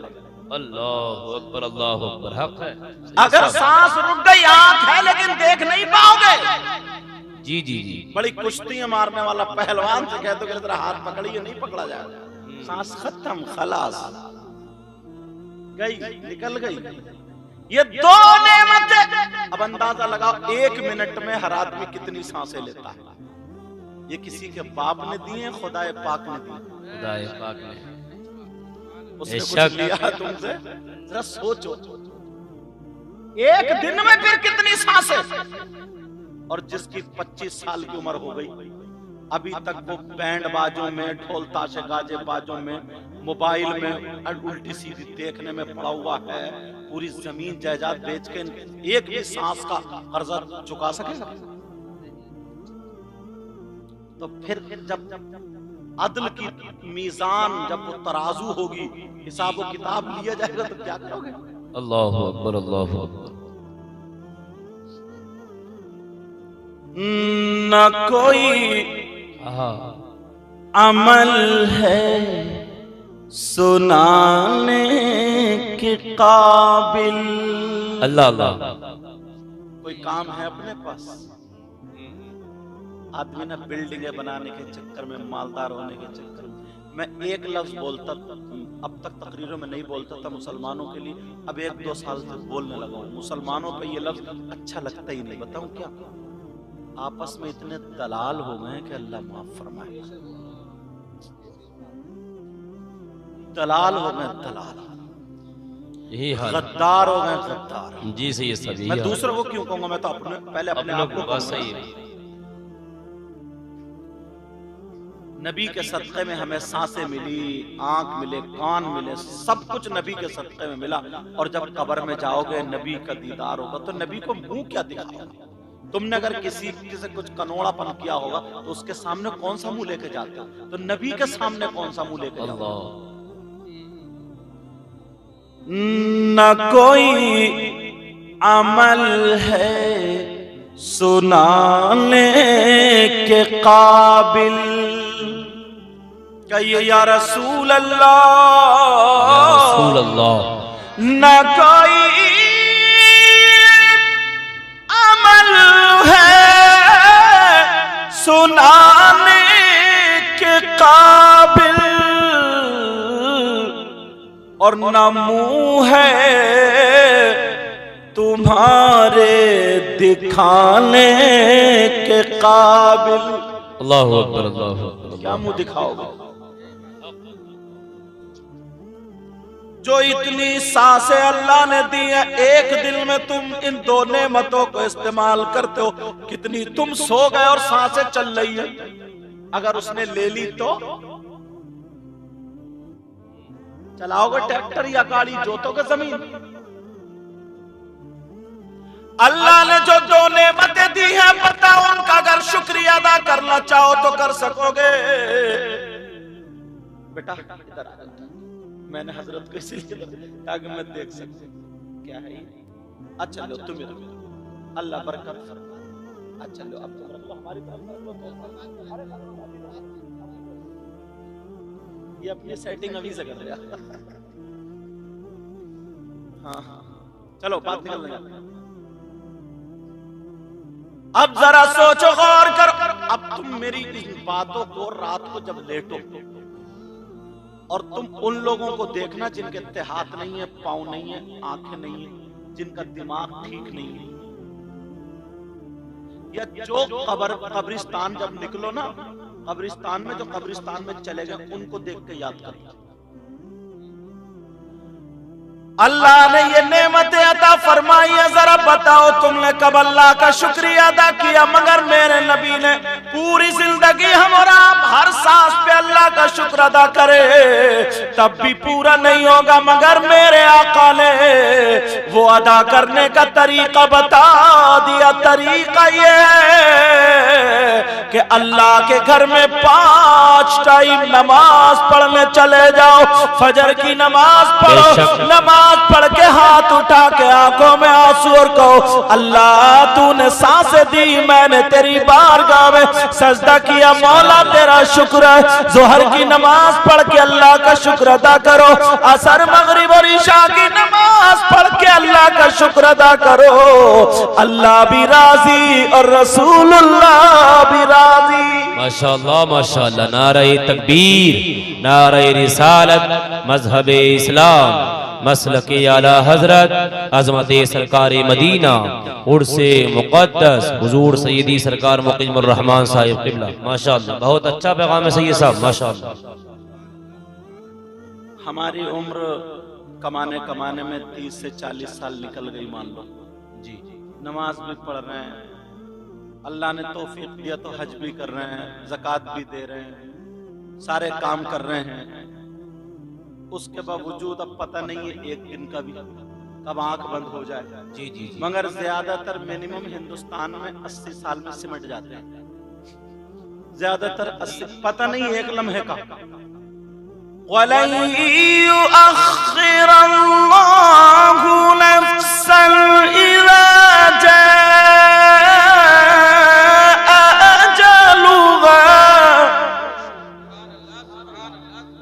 अल्लाह अकबर अल्लाह अकबर। हक है। अगर सांस रुक गई, आंख है लेकिन देख नहीं पाओगे। जी जी जी बड़ी कुश्तियां मारने वाला पहलवान से कहते हो तेरा हाथ पकड़िए, नहीं पकड़ा जाएगा। सांस खत्म, खलास, गई, निकल गई। ये दो नेमतें, अब अंदाजा लगाओ 1 मिनट में हर आदमी कितनी सांसें लेता है। ये किसी के बाप ने दिए, खुदाए पाक ने दिए। खुदाए पाक ने उसने कुछ लिया तुमसे? जरा सोचो, एक दिन में फिर कितनी सांसें। और जिसकी 25 साल की उम्र हो गई, अभी तक वो बैंड बाजों में, ढोल ताशे गाजे बाजों में, मोबाइल में उल्टी सीधी देखने में पड़ा हुआ है, पूरी जमीन जायदाद बेच के एक भी सांस का कर्जा चुका सकेगा? तो फिर जब अदल की मीजान, जब वो तराजू होगी, हिसाब व किताब लिया जाएगा, तो क्या करोगे? अल्लाह अकबर अल्लाह अकबर। न कोई अमल है सुनाने के काबिल। अल्लाह अल्लाह। कोई काम है अपने पास? आदमी ना बिल्डिंगें बनाने के चक्कर में, मालदार होने के चक्कर में, मैं एक लफ्ज बोलता, अब तक तकरीरों में नहीं बोलता था मुसलमानों के लिए, अब 1-2 साल से बोलने लगा हूं। मुसलमानों पे ये लफ्ज अच्छा लगता ही नहीं। बताऊं क्या? आपस में इतने दलाल हो गए कि अल्लाह माफ फरमाए। दलाल हो गए, दलाल, यही हाल, गद्दार हो गए, गद्दार। जी सही है सब। मैं दूसरों को क्यों कहूंगा, मैं तो अपने पहले अपने आप को कहूंगा। सही है। नबी के सदक़े में हमें सांसें मिली, आंख मिले, कान मिले, सब कुछ नबी के सदक़े में मिला। और जब कब्र में जाओगे, नबी का दीदार होगा, तो नबी को मुंह क्या दिखाओगे? तुमने अगर किसी से कुछ कनोड़ापन किया होगा तो उसके सामने कौन सा मुंह लेके जाते हो? तो नबी के सामने कौन सा मुंह लेके जाओगे? न कोई अमल है सुनाने के काबिल। कहिए या रसूल अल्लाह, या रसूल अल्लाह। न कोई अमल है सुनाने के काबिल, और न मुंह है तुम्हारे दिखाने के काबिल। अल्लाह अकबर, अल्लाह अकबर। क्या मुंह दिखाओगे? जो इतनी सांसें अल्लाह ने दी है, एक दिन में तुम इन दो नेमतों को इस्तेमाल करते हो। कितनी तुम सो गए और सांसें चल रही है, अगर उसने ले ली तो चलाओगे ट्रैक्टर या गाड़ी, जोतोगे जमीन। अल्लाह ने जो दो नेमतें दी हैं, बताओ उनका अगर शुक्रिया अदा करना चाहो तो कर सकोगे? बेटा इधर आ, मैंने हजरत को इसलिए ताकि मैं देख सकूं क्या है। अच्छा लो तुम अल्लाह बरकत फरमाए। अच्छा लो अब तुम रख लो हमारी तरफ। ये अपनी सेटिंग अभी से कर रहा। हाँ हाँ चलो बात निकल जाए। अब जरा सोचो गौर करो। अब तुम मेरी इन बातों को रात को जब लेटो और तुम उन लोगों को देखना जिनके हाथ नहीं है, पांव नहीं है, आंखें नहीं है, जिनका दिमाग ठीक नहीं है, या जो कब्रिस्तान जब निकलो ना, कब्रिस्तान में जो कब्रिस्तान में चले गए उनको देख के याद करना। अल्लाह ने ये नेमतें अता फरमाई है, जरा बताओ तुमने कब अल्लाह का शुक्रिया अदा किया? मगर मेरे नबी ने पूरी जिंदगी हम और आप हर सांस पे अल्लाह का शुक्र अदा करे तब भी पूरा नहीं होगा। मगर मेरे आका ने वो अदा करने का तरीका बता दिया। तरीका ये है कि अल्लाह के घर में 5 टाइम नमाज पढ़ने चले जाओ। फजर की नमाज पढ़ो, नमाज पढ़ के हाथ उठा के आंखों में आंसू और कहो अल्लाह तूने सांसें दी, मैंने तेरी बारगाह में सजदा किया, मौला तेरा शुक्र है। जोहर की नमाज पढ़ के अल्लाह का शुक्र अदा करो। असर मगरिब और इशा की नमाज पढ़ के अल्लाह का शुक्र अदा करो। अल्लाह भी राजी और रसूलुल्लाह भी राजी। माशाअल्लाह माशाअल्लाह। नारे तकबीर, नारे रिसालत, मजहब इस्लाम, मसलके आला हजरत, अजमत सरकार मदीना, उर्से मुक़द्दस हुजूर सैयदी सरकार मुक़ीमुर रहमान साहिब क़िबला। माशाअल्लाह बहुत अच्छा पैगाम है सैयद साहब, माशाअल्लाह। हमारी उम्र कमाने कमाने में 30 से 40 साल निकल गई मान लो जी। नमाज भी पढ़ रहे हैं, अल्लाह ने तौफीक दिया तो हज भी कर रहे हैं, ज़कात भी दे रहे हैं, सारे काम कर रहे हैं। उसके बावजूद अब पता नहीं है एक दिन का भी कब आंख बंद हो जाए। जी जी जी। मगर ज्यादातर मिनिमम हिंदुस्तान में 80 साल में सिमट जाते हैं, ज्यादातर 80। पता नहीं एक लम्हे का। वलन युअख्खिरल्लाहु नफ्सन इज़ा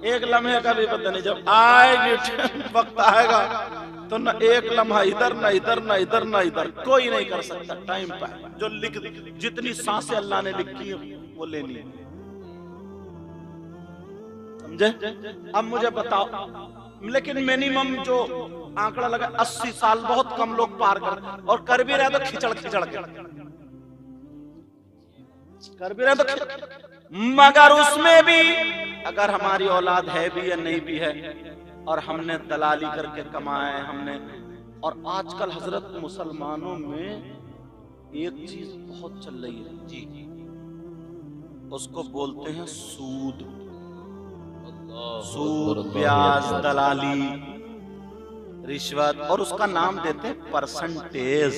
एक लम्हे का भी पता नहीं। जब आएगी वक्त आएगा तो न एक लम्हा इधर न इधर न इधर न इधर, कोई नहीं कर सकता। टाइम पर जो लिख जितनी सांसें अल्लाह ने लिखी है वो लेनी है, समझे? अब मुझे बताओ, लेकिन मिनिमम जो आंकड़ा लगा 80 साल बहुत कम लोग पार कर, और कर भी रहे तो खिचड़ खिचड़ के कर भी रहे तो। मगर उसमें भी अगर हमारी औलाद है भी या नहीं भी है, और हमने दलाली करके कमाए हमने। और आजकल हजरत मुसलमानों में एक चीज बहुत चल रही है जी, उसको बोलते हैं सूद। सूद, ब्याज, दलाली, रिश्वत, और उसका नाम देते हैं परसेंटेज।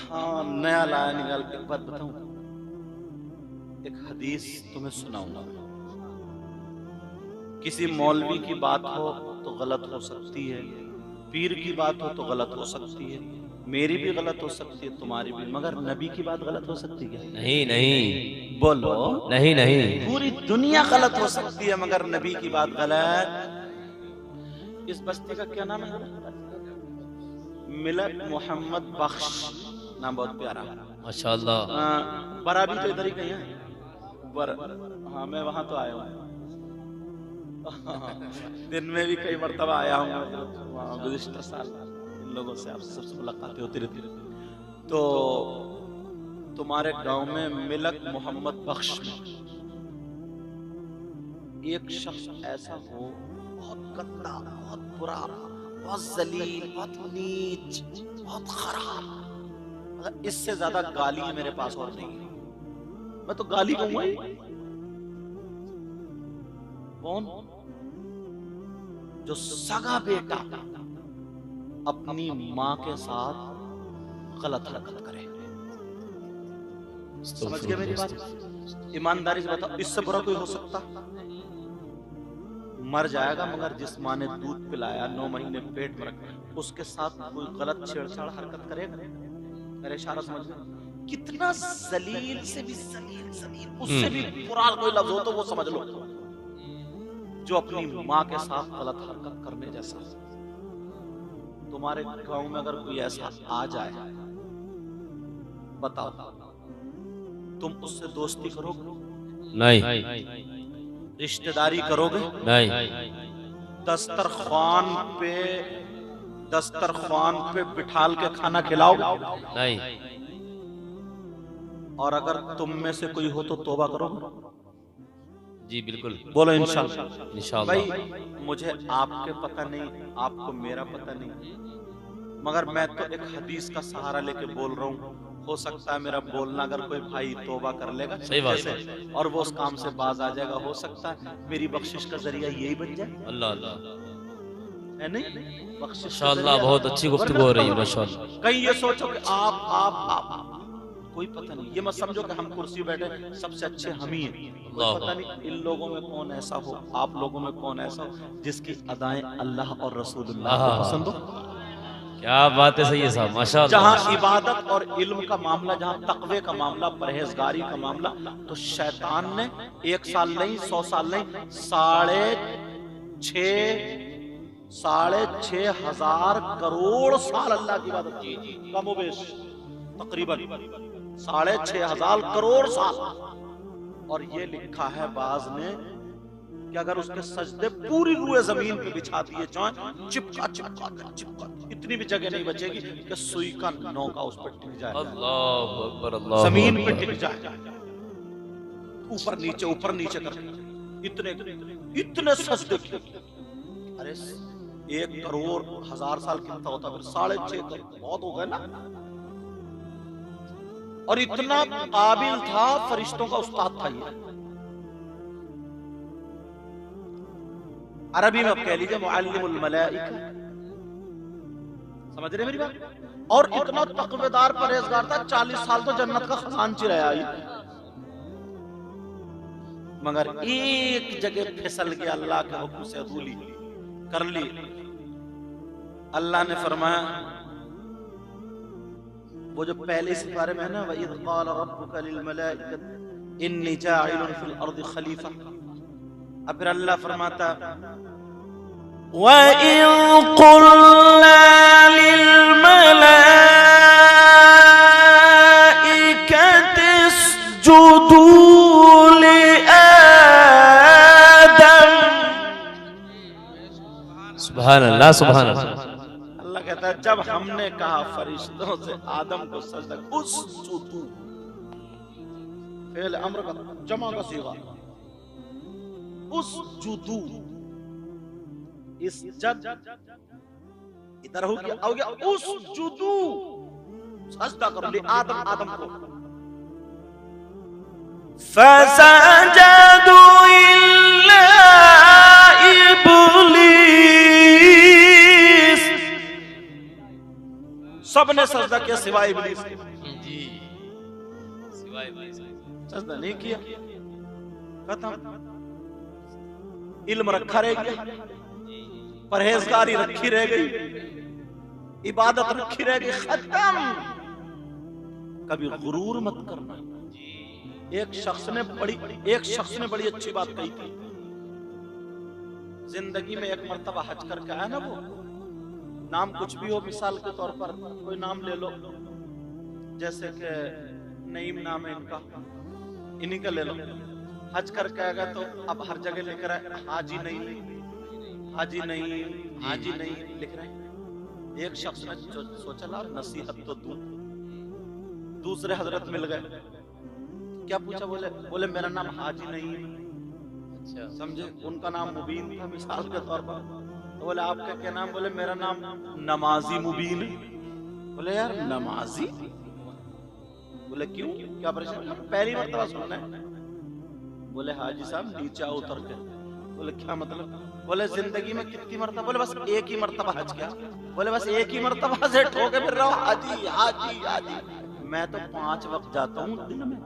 हाँ नया लाया निकाल के बात बताऊं। एक हदीस तुम्हें सुनाऊंगा। किसी मौलवी की बात हो तो गलत हो सकती है, पीर की बात हो तो गलत हो सकती है, मेरी भी गलत हो सकती है, तुम्हारी भी। मगर नबी की बात गलत हो सकती है? नहीं नहीं। बोलो नहीं नहीं। पूरी दुनिया गलत हो सकती है मगर नबी की बात गलत। इस बस्ती का क्या नाम है? मिलत मोहम्मद बख्श, नाम बहुत प्यारा। माशाअल्लाह। बरा भी तो इधर ही कहीं है। हाँ मैं वहां तो आया हूँ। दिन में भी कई मरतबा आया हूँ वहाँ गुज़िश्ता साल, इन लोगों से आपसे सबसे मुलाकातें होती रहती। तो तुम्हारे गांव में मिलक मोहम्मद बख्श में एक शख्स ऐसा हो, बहुत गंदा, बहुत बुरा, बहुत जलील, बहुत नीच, बहुत खराब, मतलब इससे ज्यादा गाली मेरे पास और नहीं है। मैं तो गाली कहूंगा ही। कौन? जो सगा बेटा अपनी मां के साथ गलत हरकत करे। समझ गए मेरी बात? ईमानदारी से बताओ, इससे बुरा कोई हो सकता? मर जाएगा, मगर जिस मां ने दूध पिलाया, 9 महीने पेट में रखा, उसके साथ कोई गलत छेड़छाड़ हरकत करेगा? मेरे इशारा समझ गए? कितना जलील से भी जलील, उससे भी बुरा कोई लफ्ज हो तो वो समझ लो, जो अपनी मां के साथ गलत हरकत करने जैसा। तुम्हारे गांव में अगर कोई ऐसा आ जाए, बताओ तुम उससे दोस्ती करोगे? नहीं। रिश्तेदारी करोगे? नहीं। दस्तरखान पे बिठाल के खाना खिलाओगे? नहीं। और अगर तुम में से कोई हो तो तौबा करोगे? जी बिल्कुल। बोलो इंशाल्लाह। इंशाल्लाह। भाई मुझे आपके पता नहीं, आपको मेरा पता नहीं, मगर मैं तो एक हदीस का सहारा लेके बोल रहा हूँ। हो सकता है मेरा बोलना अगर कोई भाई तौबा कर लेगा सही बात जैसे, और वो उस काम से बाज आ जाएगा, हो सकता है मेरी बख्शिश का जरिया यही बन जाए। अल्लाह अल्लाह, है नहीं? बख्शिश का माशाअल्लाह, जरिया। बहुत अच्छी गुफ्तगू हो रही है माशाअल्लाह। कहीं ये सोचो कि आप कोई पता नहीं, ये मत समझो कि हम कुर्सी बैठे सबसे अच्छे हम ही हैं। कोई पता नहीं इन लोगों में कौन ऐसा हो, आप लोगों में कौन ऐसा हो जिसकी अदाएं अल्लाह और रसूलुल्लाह को पसंद हो। क्या बात है, सही है साहब, माशाअल्लाह। जहां इबादत और इल्म का मामला, जहां तकवे का मामला, परहेजगारी का मामला, तो शैतान ने 1 साल नहीं, 100 साल नहीं, 6,500 करोड़ साल अल्लाह की इबादत की, कमोबेश तकरीबन 6,500 करोड़ साल। और ये लिखा है बाज ने कि अगर उसके सजदे पूरी रूए जमीन पे बिछा दिए जाएं, चिपका इतनी भी जगह नहीं बचेगी कि सुई का नौका उस पर टिक जाए। अल्लाह अकबर, अल्लाह जमीन पे टिक जाए, ऊपर नीचे कर इतने सजदे किए। अरे 1 करोड़ 1000 साल कितना होता, फिर 6.5 करोड़ बहुत हो गए ना। और इतना काबिल था, फरिश्तों का उस्ताद था ये। अरबी में आप कह लीजिए मुअल्लिमुल मलाइका। समझ रहे मेरी बात? और इतना तकवेदार परहेजगार था, 40 साल तो जन्नत का खजानची रहा है, मगर एक जगह फिसल गया, अल्लाह के हुक्म से अदूली कर ली। अल्लाह ने फरमाया, वो जो पहले इस बारे में है ना, वइज़ क़ाल रब्बुका लिल मलाइकति इन्नी जाइलुन फिल अर्दि खलीफा। अब फिर अल्लाह फरमाता, वइज़ क़ुलना लिल मलाइकति इसजुदू लि आदम। सुभान अल्लाह, सुभान अल्लाह। अल्लाह कहता है जब हमने कहा फरिश्तों से आदम को सजदा, उसजुदू, फेल अम्र का जमा का सीगा, उसजुदू, इस जद इधर हो गया उसजुदू, सजदा करो ले आदम को। फसजदू इल्ला इब्लीस, सबने सजदा किया सिवाय इब्लीस के। जी, सिवाय इब्लीस सजदा नहीं किया, खत्म। इल्म रखा रह गया, परहेजगारी रखी रह गई, इबादत रखी रह गई, खत्म। कभी गुरूर मत करना। एक शख्स ने बड़ी अच्छी बात कही थी। जिंदगी में एक मर्तबा हज करके आया ना, वो नाम कुछ भी हो, मिसाल के तौर पर कोई नाम ले लो, जैसे कि नईम नाम है इनका, इन्हीं का ले लो। हज करके आएगा तो अब हर जगह लिख रहा है हाजी नहीं, हाजी नहीं, हाजी नहीं लिख रहे हैं। एक शख्स ने सोचा ला नसीहत तो दूं। दूसरे हजरत मिल गए, क्या पूछा? बोले मेरा नाम हाजी नहीं। अच्छा, समझे? उनका नाम मुबीन था मिसाल के तौर पर। तो बोले आपका क्या नाम? बोले मेरा नाम नमाजी मुबीन। बोले यार नमाजी? बोले क्यों, क्या परेशान? पहली मर्तबा सुनना है। बोले हाजी साहब नीचे उतर के। बोले क्या मतलब? बोले जिंदगी में कितनी मर्तबा? बोले बस एक ही मर्तबा हज किया। बोले बस एक ही मर्तबा से ठोके फिर रहा हूं हाजी हाजी हाजी। मैं तो 5 वक्त जाता हूँ दिन में,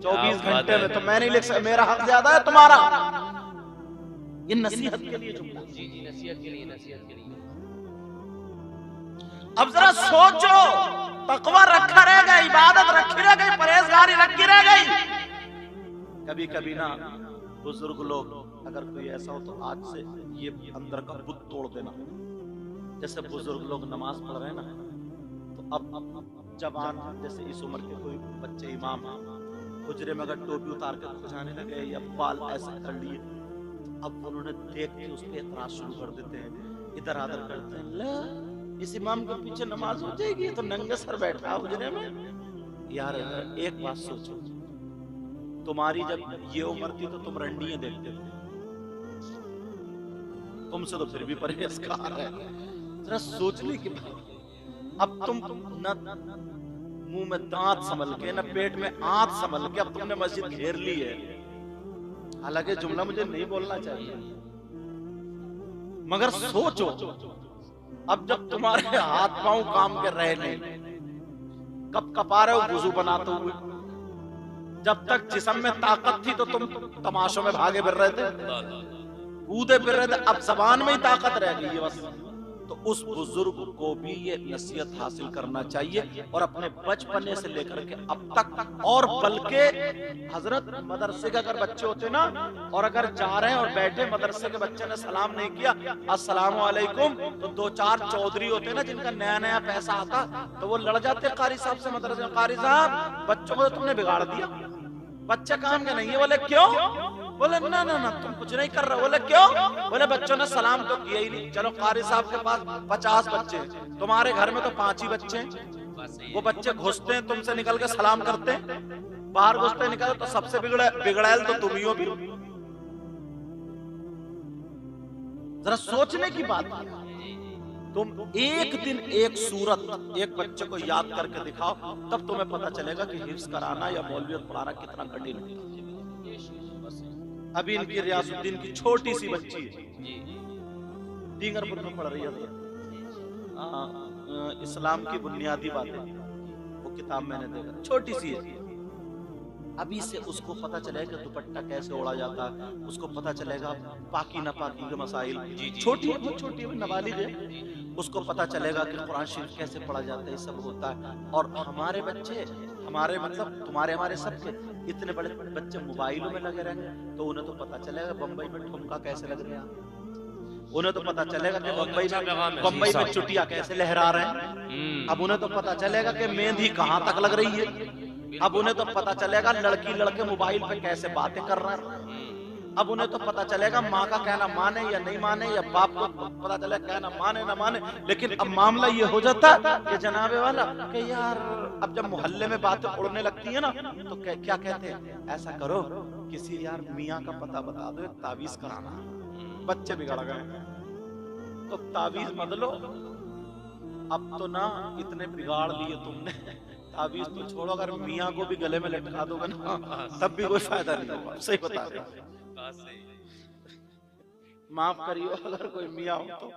24 घंटे में, तो मैं नहीं लिख सकता। मेरा हक ज्यादा है तुम्हारा। ये नसीहत के लिए जुमला। जी जी, नसीहत के लिए, नसीहत के लिए। अब जरा सोचो, तकवा रखा रह गई, इबादत रखी रह गई, परहेजगारी रखी रह गई। कभी कभी ना बुजुर्ग लोग, अगर कोई ऐसा हो तो आज से ये अंदर का बुत तोड़ देना। जैसे बुजुर्ग लोग नमाज पढ़ रहे हैं ना, तो अब जवान जैसे इस उम्र के कोई बच्चे इमाम हुजरे में अगर टोपी उतार कर खुजाने लगे या बाल ऐसे कर लिए, अब उन्होंने देख के उस पर एतराज शुरू कर देते हैं, इधर आदर करते हैं। ले इस इमाम के पीछे नमाज हो जाएगी, तो नंगे सर बैठा हुजरे में। यार एक बात सोचो, तुम्हारी जब ये उम्र थी तो तुम रंडियां देखते थे, तुमसे तो फिर भी परहेजगार है। जरा सोचने की बात। अब तुम न मुंह में दांत संभल के, न पेट में आंत संभल के, अब तुमने मस्जिद घेर ली है। हालांकि जुमला मुझे नहीं बोलना चाहिए, मगर सोचो, अब जब तुम्हारे हाथ पांव काम कर रहे नहीं, कब कपा रहे हो वुजू बनाते हुए। जब तक जिस्म में ताकत थी तो तुम तमाशों में भागे फिर रहे थे, कूदे फिर रहे थे। अब जबान में ही ताकत रह गई है बस। तो उस बुजुर्ग को भी ये नसीहत हासिल करना चाहिए, और अपने बचपने से लेकर के अब तक। और बल्कि हजरत मदरसे के अगर बच्चे होते ना, और अगर जा रहे हैं और बैठे मदरसे के बच्चे ने सलाम नहीं किया अस्सलाम वालेकुम, तो 2-4 चौधरी होते ना जिनका नया नया पैसा आता, तो वो लड़ जाते कारी साहब से मदरसे में, कारी साहब बच्चों को तो तुमने बिगाड़ दिया, बच्चे काम के नहीं है। बोले क्यों? बोले ना ना ना तुम कुछ नहीं कर रहे। बोले क्यों? बोले बच्चों ने सलाम तो किया ही नहीं। चलो कारी साहब के पास 50 बच्चे, तुम्हारे घर में तो 5 ही बच्चे हैं। वो बच्चे घुसते हैं तुमसे निकल के सलाम करते हैं, बाहर घुसते निकल, तो सबसे बिगड़ैल तो तुम ही हो भी। जरा सोचने की बात है। तुम एक दिन एक सूरत एक बच्चे को याद करके दिखाओ, तब तुम्हें पता चलेगा कि हिफ्ज कराना या मौलवियत पढ़ाना कितना कठिन है। अभी इनकी रियासुद्दीन की छोटी सी बच्ची है, दींगरपुर में पढ़ रही है। इस्लाम की बुनियादी बातें, वो किताब मैंने देखा, छोटी सी है। अभी से उसको पता चलेगा कि दुपट्टा कैसे ओढ़ा जाता है, उसको पता चलेगा पाकी नापाकी के मसाइल। छोटी है, बहुत छोटी है, नाबालिग है। उसको पता चलेगा कि कुरान शरीफ कैसे पढ़ा जाता है, ये सब होता है। और हमारे बच्चे, हमारे मतलब तुम्हारे हमारे सबके इतने बड़े बच्चे मोबाइलों में लगे रहेंगे, तो उन्हें तो पता चलेगा बम्बई में ठुमका कैसे लग रहे हैं, उन्हें तो पता चलेगा कि बम्बई में चुटिया कैसे लहरा रहे हैं। अब उन्हें तो पता चलेगा कि मेहंदी कहाँ तक लग रही है। अब उन्हें तो पता चलेगा लड़की लड़के मोबाइल पे कैसे बातें कर रहे हैं। अब उन्हें तो पता चलेगा माँ का कहना माने या नहीं माने, या बाप को पता चलेगा कहना माने ना माने। लेकिन अब मामला ये हो जाता कि जनाबे वाला कि यार अब जब मोहल्ले में बातें उड़ने लगती है ना, तो क्या कहते हैं, ऐसा करो किसी यार मियाँ का पता बता दो, तावीज कराना। बच्चे बिगड़ गए, तो तावीज बदलो। अब तो ना इतने बिगाड़ लिए तुमने, तावीज तो छोड़ो, अगर मियाँ को भी गले में लटका दोगे ना, तब भी कोई फायदा नहीं होगा। सही बता रहे, माफ करियो अगर कोई मियाँ हो तो